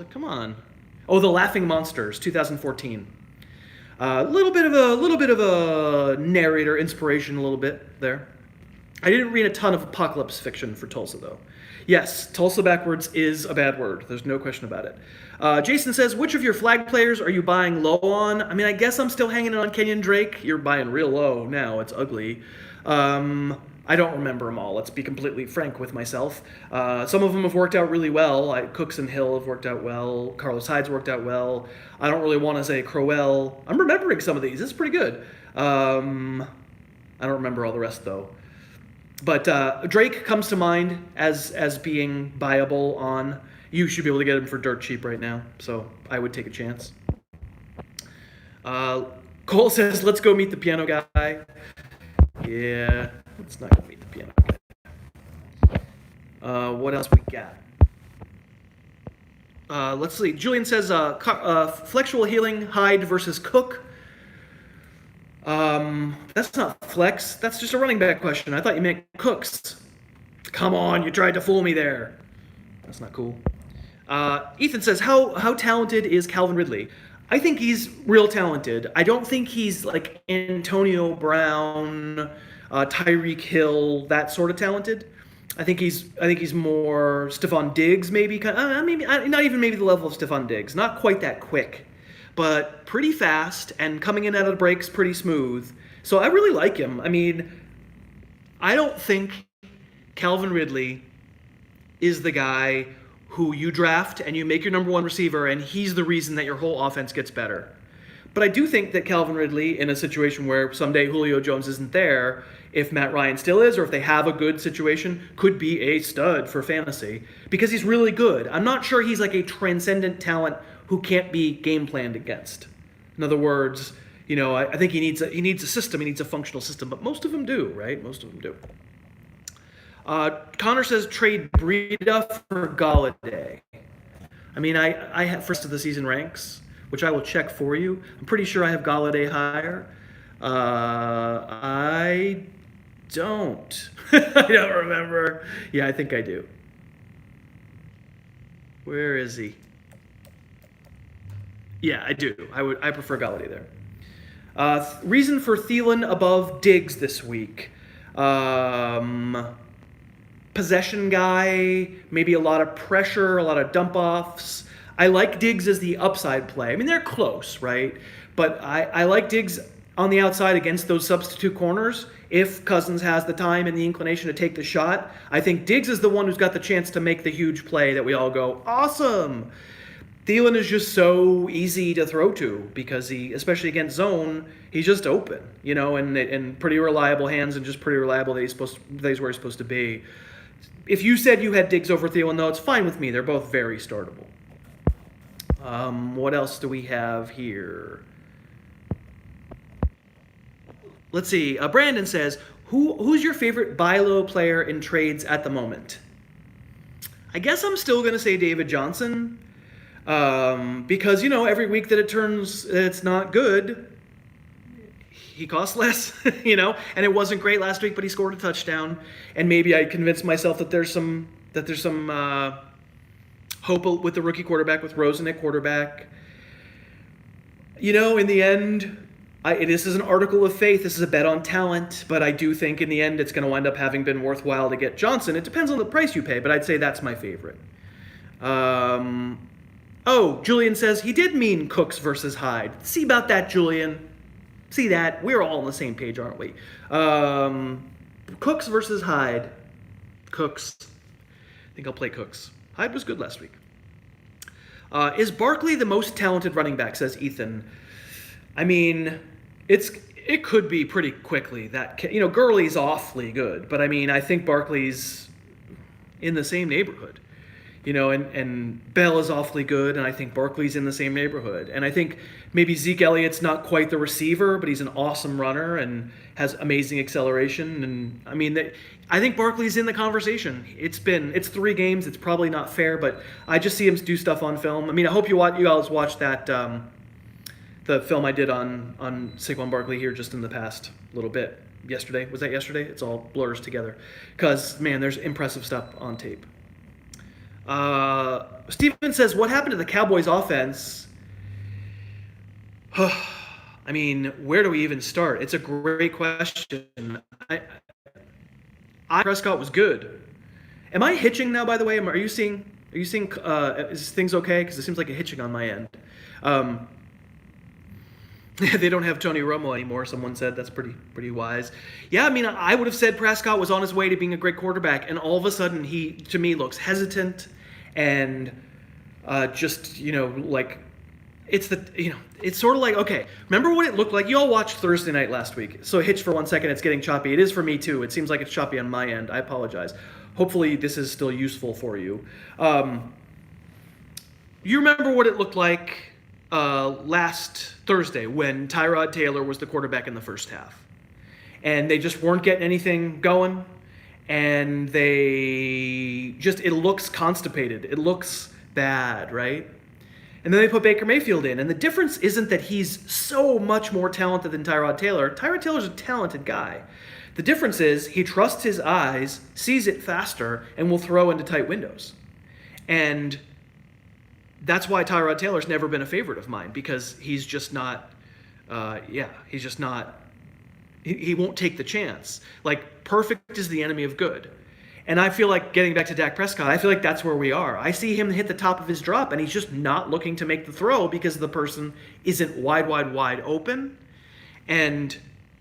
come on. Oh, The Laughing Monsters, 2014. A little bit of a narrator inspiration, a little bit there. I didn't read a ton of apocalypse fiction for Tulsa, though. Yes, Tulsa backwards is a bad word. There's no question about it. Jason says, which of your flag players are you buying low on? I guess I'm still hanging on Kenyon Drake. You're buying real low now. It's ugly. I don't remember them all. Let's be completely frank with myself. Some of them have worked out really well. Cooks and Hill have worked out well. Carlos Hyde's worked out well. I don't really want to say Crowell. I'm remembering some of these. It's pretty good. I don't remember all the rest, though. But Drake comes to mind as being buyable on. You should be able to get him for dirt cheap right now, so I would take a chance. Cole says, let's go meet the piano guy. Yeah, let's not go meet the piano guy. What else we got? Let's see. Julian says, flexual healing, Hyde versus Cook. That's not flex. That's just a running back question. I thought you meant Cooks. Come on, you tried to fool me there. That's not cool. Ethan says, how talented is Calvin Ridley? I think he's real talented. I don't think he's like Antonio Brown, Tyreek Hill, that sort of talented. I think he's more Stephon Diggs, maybe not even maybe the level of Stephon Diggs. Not quite that quick, but pretty fast and coming in out of the breaks pretty smooth. So I really like him. I mean, I don't think Calvin Ridley is the guy who you draft and you make your number one receiver, and he's the reason that your whole offense gets better. But I do think that Calvin Ridley, in a situation where someday Julio Jones isn't there, if Matt Ryan still is, or if they have a good situation, could be a stud for fantasy because he's really good. I'm not sure he's like a transcendent talent who can't be game planned against. In other words, I think he needs a system, he needs a functional system, but most of them do, right? Most of them do. Connor says trade Breida for Galladay. I mean, I have first of the season ranks, which I will check for you. I'm pretty sure I have Galladay higher. I don't. I don't remember. Yeah, I think I do. Where is he? Yeah, I do. I prefer Galladay there. Reason for Thielen above Diggs this week. Possession guy, maybe a lot of pressure, a lot of dump offs. I like Diggs as the upside play. I mean, they're close, right? But I like Diggs on the outside against those substitute corners. If Cousins has the time and the inclination to take the shot, I think Diggs is the one who's got the chance to make the huge play that we all go, awesome. Thielen is just so easy to throw to because he, especially against zone, he's just open, and pretty reliable hands and just pretty reliable that he's where he's supposed to be. If you said you had Diggs over Thielen, though, it's fine with me. They're both very startable. What else do we have here? Let's see. Brandon says, who's your favorite buy low player in trades at the moment? I guess I'm still going to say David Johnson because, every week that it's not good, he costs less, and it wasn't great last week, but he scored a touchdown. And maybe I convinced myself that there's some hope with the rookie quarterback, with Rosen at quarterback. In the end, this is an article of faith. This is a bet on talent, but I do think in the end it's going to wind up having been worthwhile to get Johnson. It depends on the price you pay, but I'd say that's my favorite. Julian says he did mean Cooks versus Hyde. See about that, Julian. See that? We're all on the same page, aren't we? Cooks versus Hyde. Cooks. I think I'll play Cooks. Hyde was good last week. Is Barkley the most talented running back, says Ethan? I mean, it could be pretty quickly. Gurley's awfully good, but I think Barkley's in the same neighborhood. And Bell is awfully good, and I think Barkley's in the same neighborhood. And I think maybe Zeke Elliott's not quite the receiver, but he's an awesome runner and has amazing acceleration. And I think Barkley's in the conversation. It's 3 games. It's probably not fair, but I just see him do stuff on film. I hope you guys watched that the film I did on Saquon Barkley here just in the past little bit. Yesterday. Was that yesterday? It's all blurs together. Because, man, there's impressive stuff on tape. Steven says, what happened to the Cowboys offense? Where do we even start? It's a great question. Prescott was good. Am I hitching now, by the way? Are you seeing, is things okay? Because it seems like a hitching on my end. They don't have Tony Romo anymore, someone said. That's pretty wise. Yeah, I would have said Prescott was on his way to being a great quarterback, and all of a sudden he, to me, looks hesitant and it's sort of like, okay, remember what it looked like? You all watched Thursday night last week, so hitch for 1 second, it's getting choppy. It is for me too. It seems like it's choppy on my end. I apologize. Hopefully this is still useful for you. You remember what it looked like last Thursday when Tyrod Taylor was the quarterback in the first half. And they just weren't getting anything going. And it looks constipated. It looks bad, right? And then they put Baker Mayfield in. And the difference isn't that he's so much more talented than Tyrod Taylor. Tyrod Taylor's a talented guy. The difference is he trusts his eyes, sees it faster, and will throw into tight windows. And that's why Tyrod Taylor's never been a favorite of mine, because he's just not, he's just not, he won't take the chance. Like, perfect is the enemy of good. And I feel like, getting back to Dak Prescott, I feel like that's where we are. I see him hit the top of his drop, and he's just not looking to make the throw because the person isn't wide open. And,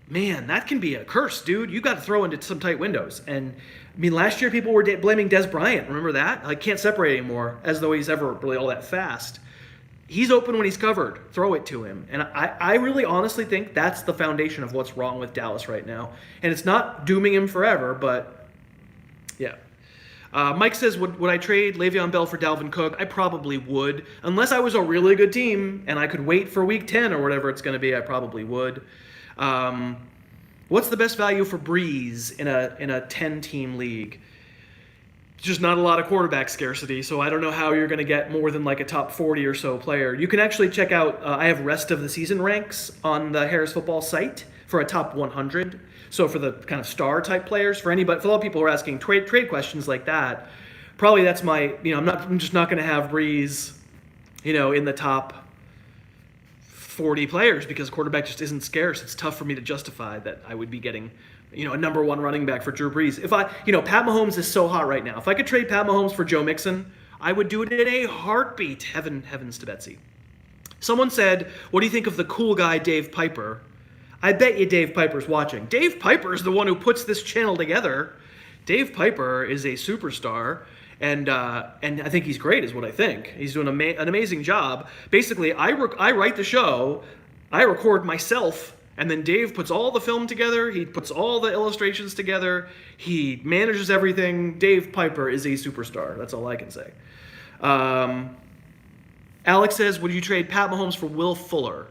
man, that can be a curse, dude. You got to throw into some tight windows. And, I mean, last year people were blaming Des Bryant. Remember that? Like, can't separate anymore, as though he's ever really all that fast. He's open when he's covered. Throw it to him. And I really honestly think that's the foundation of what's wrong with Dallas right now. And it's not dooming him forever, but... yeah. Mike says, would I trade Le'Veon Bell for Dalvin Cook? I probably would. Unless I was a really good team and I could wait for week 10 or whatever it's going to be, I probably would. What's the best value for Breeze in a 10-team league? Just not a lot of quarterback scarcity, so I don't know how you're going to get more than like a top 40 or so player. You can actually check out, I have rest of the season ranks on the Harris Football site for a top 100. So for the kind of star type players, for a lot of people who are asking trade questions like that, probably that's my, I'm just not going to have Breeze, in the top 40 players, because quarterback just isn't scarce. It's tough for me to justify that I would be getting, a number one running back for Drew Brees. If Pat Mahomes is so hot right now. If I could trade Pat Mahomes for Joe Mixon, I would do it in a heartbeat. Heavens to Betsy. Someone said, what do you think of the cool guy Dave Piper? I bet you Dave Piper's watching. Dave Piper is the one who puts this channel together. Dave Piper is a superstar, and I think he's great, is what I think. He's doing an amazing job. Basically, I write the show, I record myself, and then Dave puts all the film together. He puts all the illustrations together. He manages everything. Dave Piper is a superstar. That's all I can say. Alex says, would you trade Pat Mahomes for Will Fuller?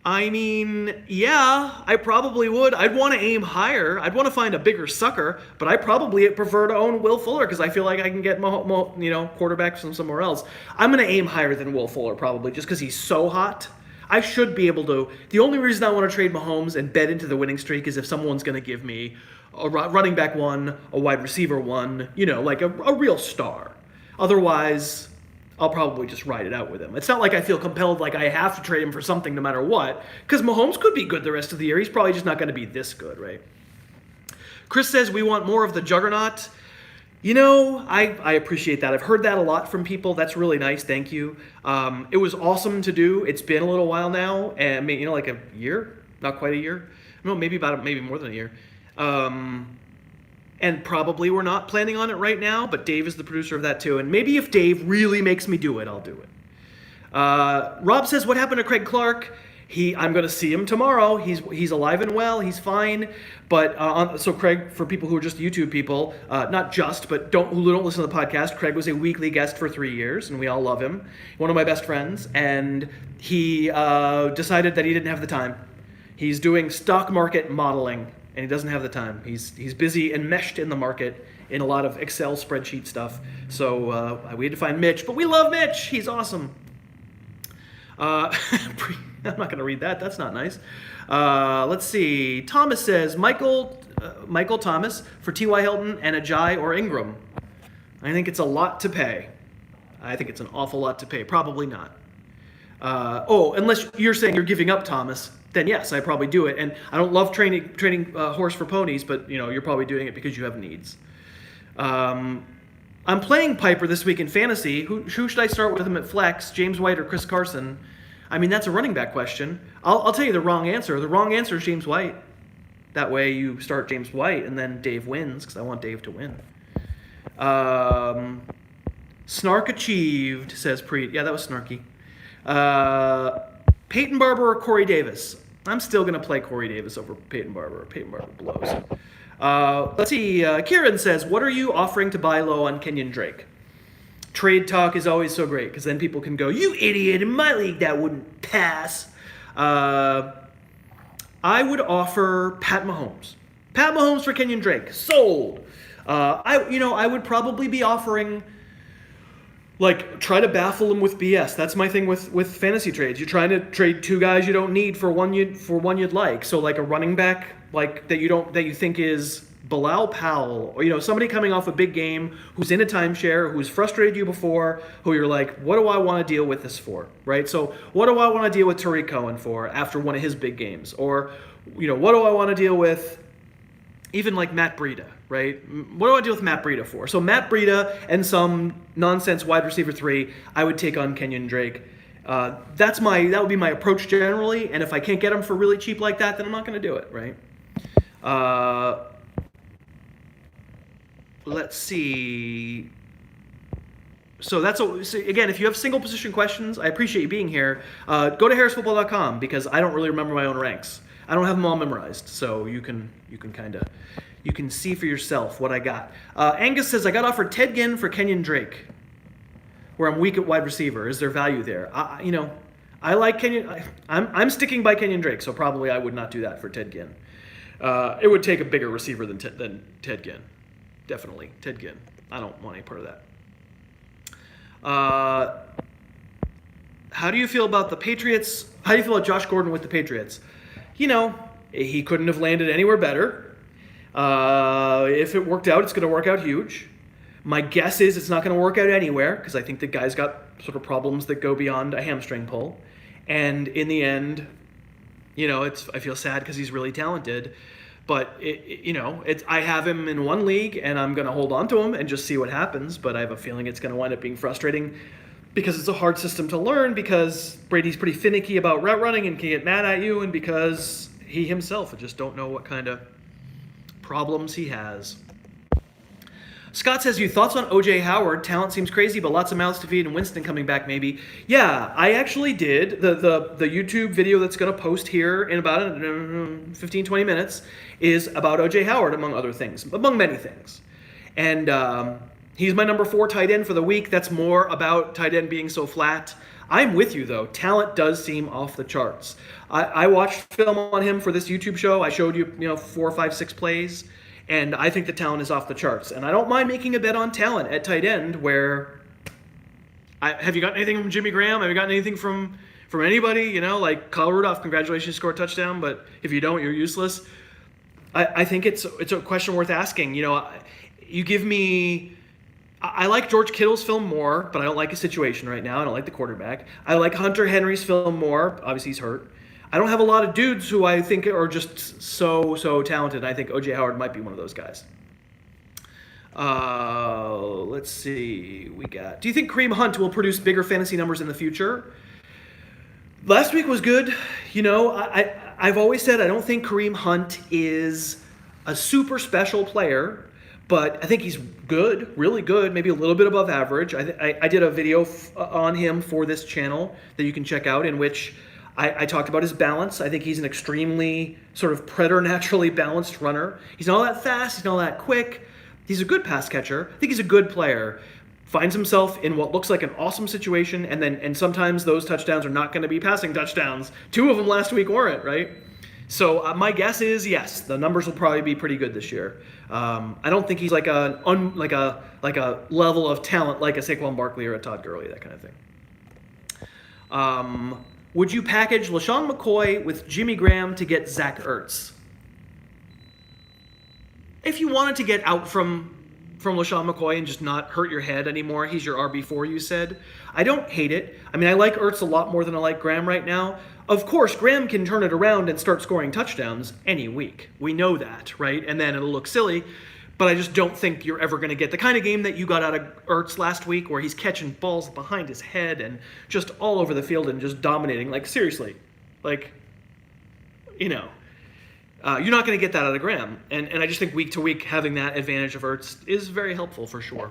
I mean, yeah, I probably would. I'd want to aim higher. I'd want to find a bigger sucker, but I probably prefer to own Will Fuller because I feel like I can get quarterbacks from somewhere else. I'm going to aim higher than Will Fuller probably just because he's so hot. I should be able to. The only reason I want to trade Mahomes and bet into the winning streak is if someone's going to give me a running back one, a wide receiver one, like a real star. Otherwise, I'll probably just ride it out with him. It's not like I feel compelled, like I have to trade him for something no matter what, because Mahomes could be good the rest of the year. He's probably just not going to be this good, right? Chris says we want more of the juggernaut. I appreciate that. I've heard that a lot from people. That's really nice. Thank you. It was awesome to do. It's been a little while now, and like a year, not quite a year. No, maybe more than a year. And probably we're not planning on it right now, but Dave is the producer of that too. And maybe if Dave really makes me do it, I'll do it. Rob says, what happened to Craig Clark? I'm going to see him tomorrow. He's alive and well. He's fine. But so Craig, for people who are just YouTube people, not just, but who don't listen to the podcast, Craig was a weekly guest for 3 years, and we all love him. One of my best friends, and he decided that he didn't have the time. He's doing stock market modeling, and he doesn't have the time. He's busy enmeshed in the market in a lot of Excel spreadsheet stuff. So we had to find Mitch, but we love Mitch. He's awesome. I'm not going to read that. That's not nice. Let's see. Thomas says, Michael Thomas for T.Y. Hilton and Ajayi or Ingram. I think it's a lot to pay. I think it's an awful lot to pay. Probably not. Unless you're saying you're giving up Thomas, then yes, I probably do it. And I don't love training horse for ponies, but you're probably doing it because you have needs. I'm playing Piper this week in fantasy. Who should I start with him at flex? James White or Chris Carson? I mean, that's a running back question. I'll tell you the wrong answer. The wrong answer is James White. That way you start James White and then Dave wins because I want Dave to win. Snark achieved, says Preet. Yeah, that was snarky. Peyton Barber or Corey Davis? I'm still going to play Corey Davis over Peyton Barber. Peyton Barber blows. Let's see. Kieran says, what are you offering to buy low on Kenyon Drake? Trade talk is always so great because then people can go, you idiot, in my league that wouldn't pass. I would offer Pat Mahomes. Pat Mahomes for Kenyon Drake. Sold. I would probably be offering, try to baffle him with BS. That's my thing with fantasy trades. You're trying to trade two guys you don't need for one you'd like. So a running back like that you think is Bilal Powell, or somebody coming off a big game who's in a timeshare, who's frustrated you before, who you're like, what do I want to deal with this for, right? So what do I want to deal with Tariq Cohen for after one of his big games, or what do I want to deal with even like Matt Breida, right? What do I deal with Matt Breida for? So Matt Breida and some nonsense wide receiver 3, I would take on Kenyon Drake. That would be my approach generally, and if I can't get him for really cheap like that, then I'm not going to do it, right? Let's see. So again, if you have single position questions, I appreciate you being here. Go to harrisfootball.com because I don't really remember my own ranks. I don't have them all memorized, so you can see for yourself what I got. Angus says I got offered Ted Ginn for Kenyon Drake, where I'm weak at wide receiver. Is there value there? I like Kenyon. I'm sticking by Kenyon Drake, so probably I would not do that for Ted Ginn. It would take a bigger receiver than Ted Ginn. Definitely, Ted Ginn. I don't want any part of that. How do you feel about the Patriots? How do you feel about Josh Gordon with the Patriots? He couldn't have landed anywhere better. If it worked out, it's going to work out huge. My guess is it's not going to work out anywhere because I think the guy's got sort of problems that go beyond a hamstring pull. And in the end, I feel sad because he's really talented. But, I have him in one league, and I'm going to hold on to him and just see what happens. But I have a feeling it's going to wind up being frustrating because it's a hard system to learn, because Brady's pretty finicky about route running and can get mad at you, and because he himself, I just don't know what kind of problems he has. Scott says, you thoughts on O.J. Howard? Talent seems crazy, but lots of mouths to feed, and Winston coming back maybe. Yeah, I actually did. The YouTube video that's going to post here in about 15, 20 minutes is about O.J. Howard, among other things, among many things. And he's my number 4 tight end for the week. That's more about tight end being so flat. I'm with you, though. Talent does seem off the charts. I watched film on him for this YouTube show. I showed you, 4, 5, 6 plays. And I think the talent is off the charts. And I don't mind making a bet on talent at tight end where... have you gotten anything from Jimmy Graham? Have you gotten anything from anybody? Like Kyle Rudolph, congratulations, scored a touchdown. But if you don't, you're useless. I think it's a question worth asking. You give me... I like George Kittle's film more, but I don't like his situation right now. I don't like the quarterback. I like Hunter Henry's film more. Obviously, he's hurt. I don't have a lot of dudes who I think are just so talented. I think O.J. Howard might be one of those guys. Let's see. Do you think Kareem Hunt will produce bigger fantasy numbers in the future? Last week was good. I've always said I don't think Kareem Hunt is a super special player, but I think he's good, really good, maybe a little bit above average. I did a video on him for this channel that you can check out in which I talked about his balance. I think he's an extremely sort of preternaturally balanced runner. He's not all that fast. He's not all that quick. He's a good pass catcher. I think he's a good player. Finds himself in what looks like an awesome situation, and sometimes those touchdowns are not going to be passing touchdowns. 2 of them last week weren't, right? So my guess is yes, the numbers will probably be pretty good this year. I don't think he's like a level of talent like a Saquon Barkley or a Todd Gurley, that kind of thing. Would you package LaShawn McCoy with Jimmy Graham to get Zach Ertz? If you wanted to get out from LaShawn McCoy and just not hurt your head anymore, he's your RB4, you said. I don't hate it. I mean, I like Ertz a lot more than I like Graham right now. Of course, Graham can turn it around and start scoring touchdowns any week. We know that, right? And then it'll look silly. But I just don't think you're ever going to get the kind of game that you got out of Ertz last week where he's catching balls behind his head and just all over the field and just dominating. Like, seriously. Like, you're not going to get that out of Graham. And I just think week to week having that advantage of Ertz is very helpful for sure.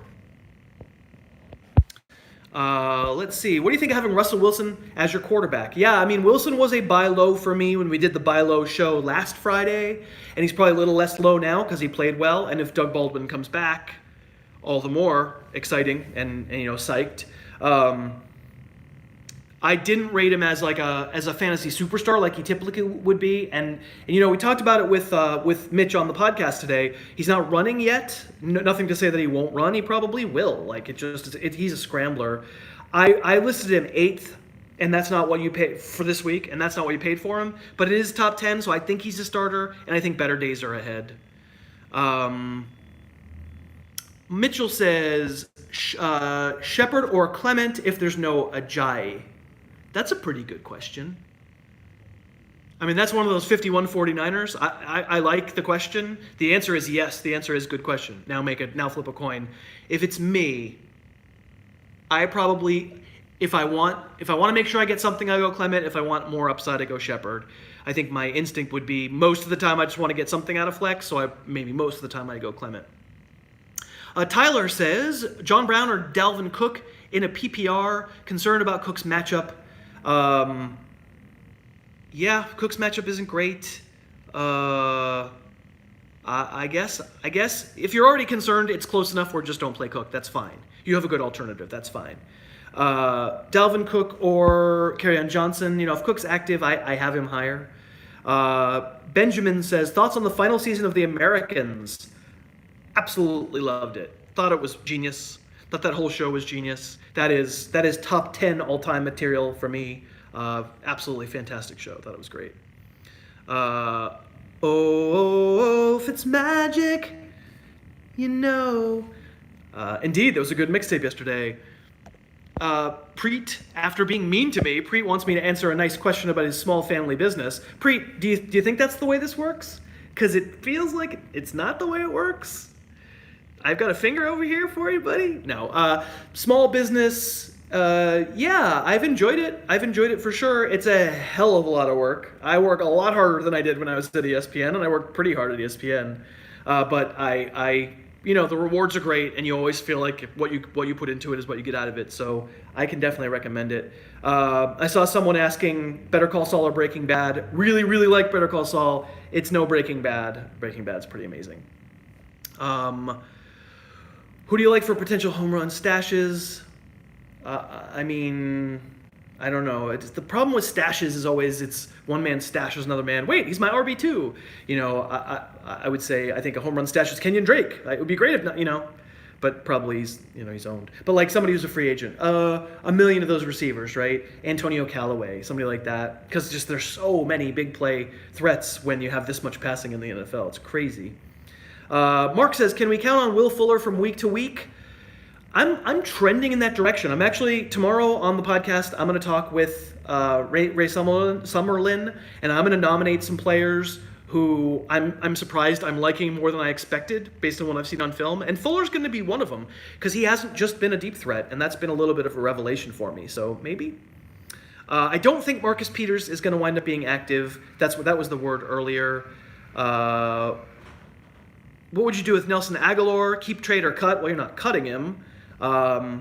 Let's see. What do you think of having Russell Wilson as your quarterback? Yeah, I mean, Wilson was a buy low for me when we did the buy low show last Friday, and he's probably a little less low now because he played well. And if Doug Baldwin comes back, all the more exciting and psyched. I didn't rate him as a fantasy superstar like he typically would be, and we talked about it with Mitch on the podcast today. He's not running yet. Nothing to say that he won't run. He probably will. He's a scrambler. I listed him 8th and that's not what you paid for this week, and that's not what you paid for him. But it is top 10, so I think he's a starter, and I think better days are ahead. Mitchell says, Shepard or Clement if there's no Ajayi? That's a pretty good question. I mean, that's one of those 51 49ers. I like the question. The answer is yes. The answer is good question. Now flip a coin. If it's me, I probably, if I want to make sure I get something, I go Clement. If I want more upside, I go Shepard. I think my instinct would be most of the time I just want to get something out of flex, so maybe most of the time I go Clement. Tyler says, John Brown or Dalvin Cook in a PPR, concerned about Cook's matchup. Yeah, Cook's matchup isn't great. I guess if you're already concerned, it's close enough where just don't play Cook. That's fine. You have a good alternative. That's fine. Dalvin Cook or Kerryon Johnson. If Cook's active, I have him higher. Benjamin says, thoughts on the final season of The Americans? Absolutely loved it. Thought it was genius. Thought that whole show was genius. That is top 10 all-time material for me. Absolutely fantastic show. Thought it was great. Fitzmagic, Indeed, there was a good mixtape yesterday. Preet, after being mean to me, Preet wants me to answer a nice question about his small family business. Preet, do you think that's the way this works? Because it feels like it's not the way it works. I've got a finger over here for you, buddy. No, small business. Yeah, I've enjoyed it. I've enjoyed it for sure. It's a hell of a lot of work. I work a lot harder than I did when I was at ESPN, and I worked pretty hard at ESPN. But I the rewards are great, and you always feel like what you put into it is what you get out of it. So I can definitely recommend it. I saw someone asking Better Call Saul or Breaking Bad. Really, really like Better Call Saul. It's no Breaking Bad. Breaking Bad's pretty amazing. Who do you like for potential home run stashes? I don't know. The problem with stashes is always it's one man stashes another man. Wait, he's my RB2. I would say I think a home run stash is Kenyon Drake. It would be great if not, but probably he's owned. But like somebody who's a free agent, a million of those receivers, right? Antonio Callaway, somebody like that, because just there's so many big play threats when you have this much passing in the NFL. It's crazy. Mark says, can we count on Will Fuller from week to week? I'm trending in that direction. I'm actually, tomorrow on the podcast, I'm going to talk with Ray Summerlin, and I'm going to nominate some players who I'm surprised I'm liking more than I expected based on what I've seen on film. And Fuller's going to be one of them because he hasn't just been a deep threat, and that's been a little bit of a revelation for me. So maybe. I don't think Marcus Peters is going to wind up being active. That was the word earlier. What would you do with Nelson Aguilar? Keep, trade, or cut? Well, you're not cutting him. I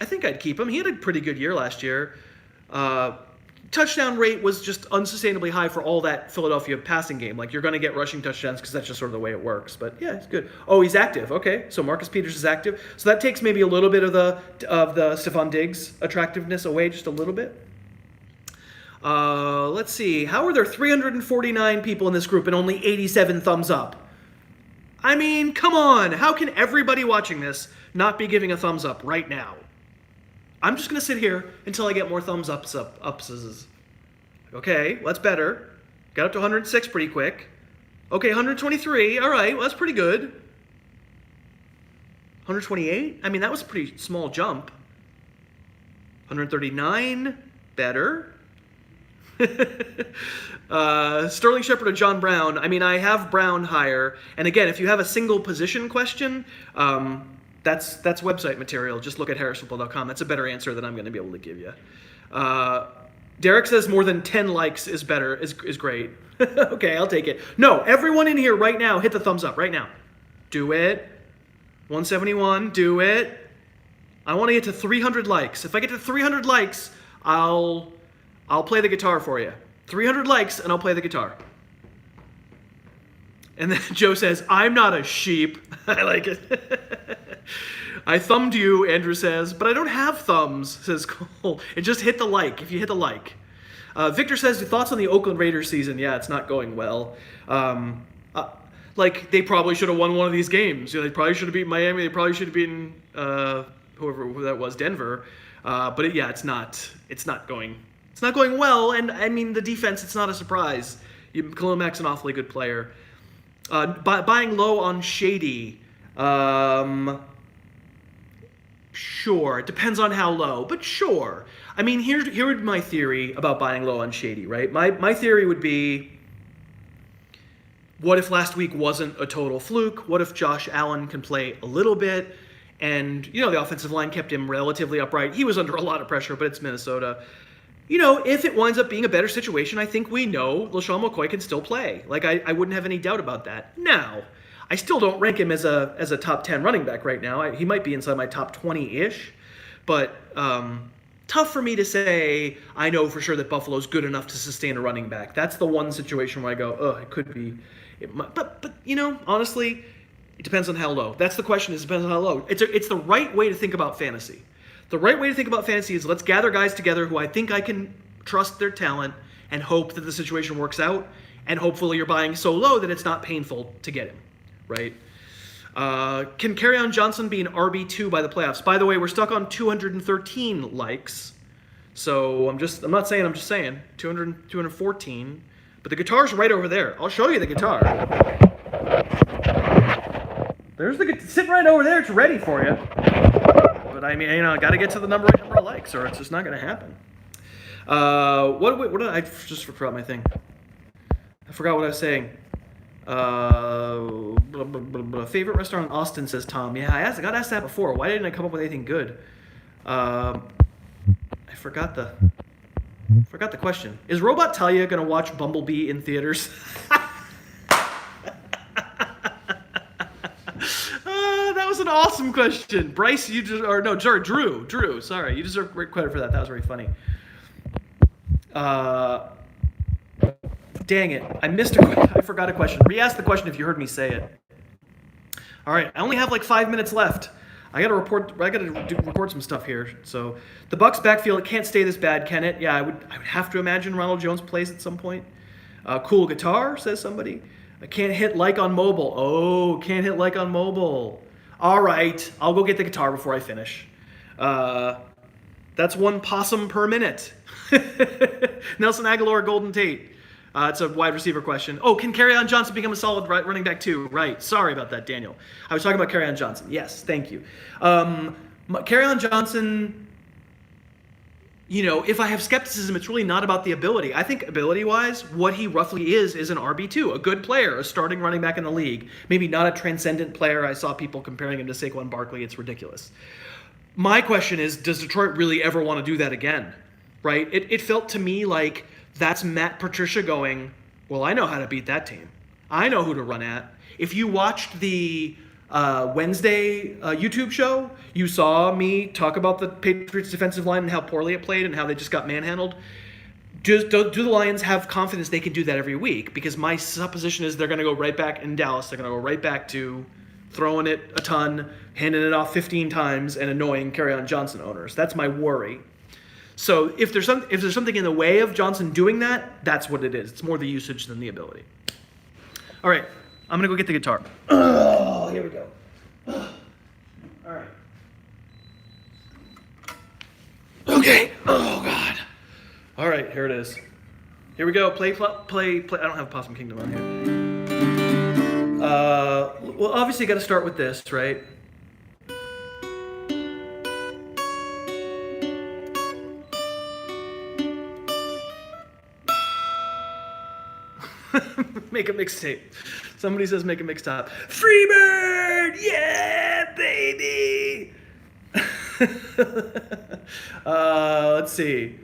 think I'd keep him. He had a pretty good year last year. Touchdown rate was just unsustainably high for all that Philadelphia passing game. Like, you're going to get rushing touchdowns because that's just sort of the way it works. But yeah, it's good. Oh, he's active. Okay, so Marcus Peters is active. So that takes maybe a little bit of the Stephon Diggs attractiveness away, just a little bit. Let's see. How are there 349 people in this group and only 87 thumbs up? I mean, come on. How can everybody watching this not be giving a thumbs up right now? I'm just going to sit here until I get more thumbs ups. Okay, well, that's better. Got up to 106 pretty quick. Okay, 123. All right, well, that's pretty good. 128? I mean, that was a pretty small jump. 139. Better. Sterling Shepard or John Brown. I mean, I have Brown higher. And again, if you have a single position question, that's website material. Just look at harrisfootball.com. That's a better answer than I'm going to be able to give you. Derek says more than 10 likes is better, is great. Okay, I'll take it. No, everyone in here right now, hit the thumbs up right now. Do it. 171, do it. I want to get to 300 likes. If I get to 300 likes, I'll play the guitar for you. 300 likes, and I'll play the guitar. And then Joe says, I'm not a sheep. I like it. I thumbed you, Andrew says, but I don't have thumbs, says Cole. And just hit the like, if you hit the like. Victor says, thoughts on the Oakland Raiders season? Yeah, it's not going well. They probably should have won one of these games. They probably should have beaten Miami. They probably should have beaten whoever that was, Denver. But yeah, it's not going well. And I mean, the defense, it's not a surprise. Khalil Mack's an awfully good player. Buying low on Shady. Sure, it depends on how low, but sure. I mean, here would my theory about buying low on Shady, right? My theory would be, what if last week wasn't a total fluke? What if Josh Allen can play a little bit? And, the offensive line kept him relatively upright. He was under a lot of pressure, but it's Minnesota. If it winds up being a better situation, I think we know LaShawn McCoy can still play. Like, I wouldn't have any doubt about that. Now, I still don't rank him as a top 10 running back right now. He might be inside my top 20-ish. But tough for me to say I know for sure that Buffalo's good enough to sustain a running back. That's the one situation where I go, oh, it could be. But honestly, it depends on how low. That's the question, is it depends on how low. It's the right way to think about fantasy. The right way to think about fantasy is, let's gather guys together who I think I can trust their talent and hope that the situation works out, and hopefully you're buying so low that it's not painful to get him, right? Can Kerryon Johnson be an RB2 by the playoffs? By the way, we're stuck on 213 likes. So I'm not saying, I'm just saying 214. But the guitar's right over there. I'll show you the guitar. There's sitting right over there. It's ready for you. But I mean, I got to get to the right number of likes, or it's just not going to happen. What did I just forgot my thing? I forgot what I was saying. Favorite restaurant in Austin, says Tom. Yeah, I got asked that before. Why didn't I come up with anything good? I forgot the question. Is Robot Talia gonna watch Bumblebee in theaters? That was an awesome question, Bryce. Drew. Sorry, you deserve great credit for that. That was very funny. Dang it. I forgot a question. Re-ask the question if you heard me say it. All right. I only have like 5 minutes left. I got to record some stuff here. So the Bucs backfield, it can't stay this bad, can it? Yeah, I would have to imagine Ronald Jones plays at some point. Cool guitar, says somebody. I can't hit like on mobile. Oh, can't hit like on mobile. All right. I'll go get the guitar before I finish. That's one possum per minute. Nelson Aguilar, Golden Tate. It's a wide receiver question. Oh, can Kerryon Johnson become a solid running back too? Right. Sorry about that, Daniel. I was talking about Kerryon Johnson. Yes, thank you. Kerryon Johnson, if I have skepticism, it's really not about the ability. I think ability-wise, what he roughly is an RB2, a good player, a starting running back in the league. Maybe not a transcendent player. I saw people comparing him to Saquon Barkley. It's ridiculous. My question is, does Detroit really ever want to do that again? Right? It felt to me like that's Matt Patricia going, well, I know how to beat that team. I know who to run at. If you watched the Wednesday YouTube show, you saw me talk about the Patriots defensive line and how poorly it played and how they just got manhandled. Do the Lions have confidence they can do that every week? Because my supposition is they're going to go right back in Dallas. They're going to go right back to throwing it a ton, handing it off 15 times, and annoying Kerryon Johnson owners. That's my worry. So if there's something in the way of Johnson doing that, that's what it is. It's more the usage than the ability. All right, I'm gonna go get the guitar. Oh, here we go. All right. Okay. Oh God. All right, here it is. Here we go. Play. I don't have Possum Kingdom on here. Well, obviously, got to start with this, right? Make a mixtape. Somebody says make a mixtape. Freebird! Yeah, baby! Let's see.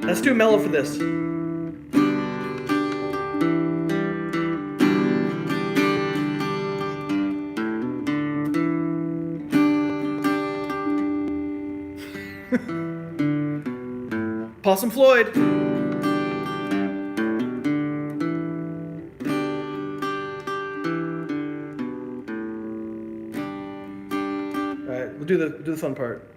That's too mellow for this. Possum Floyd. All right, we'll do the fun part.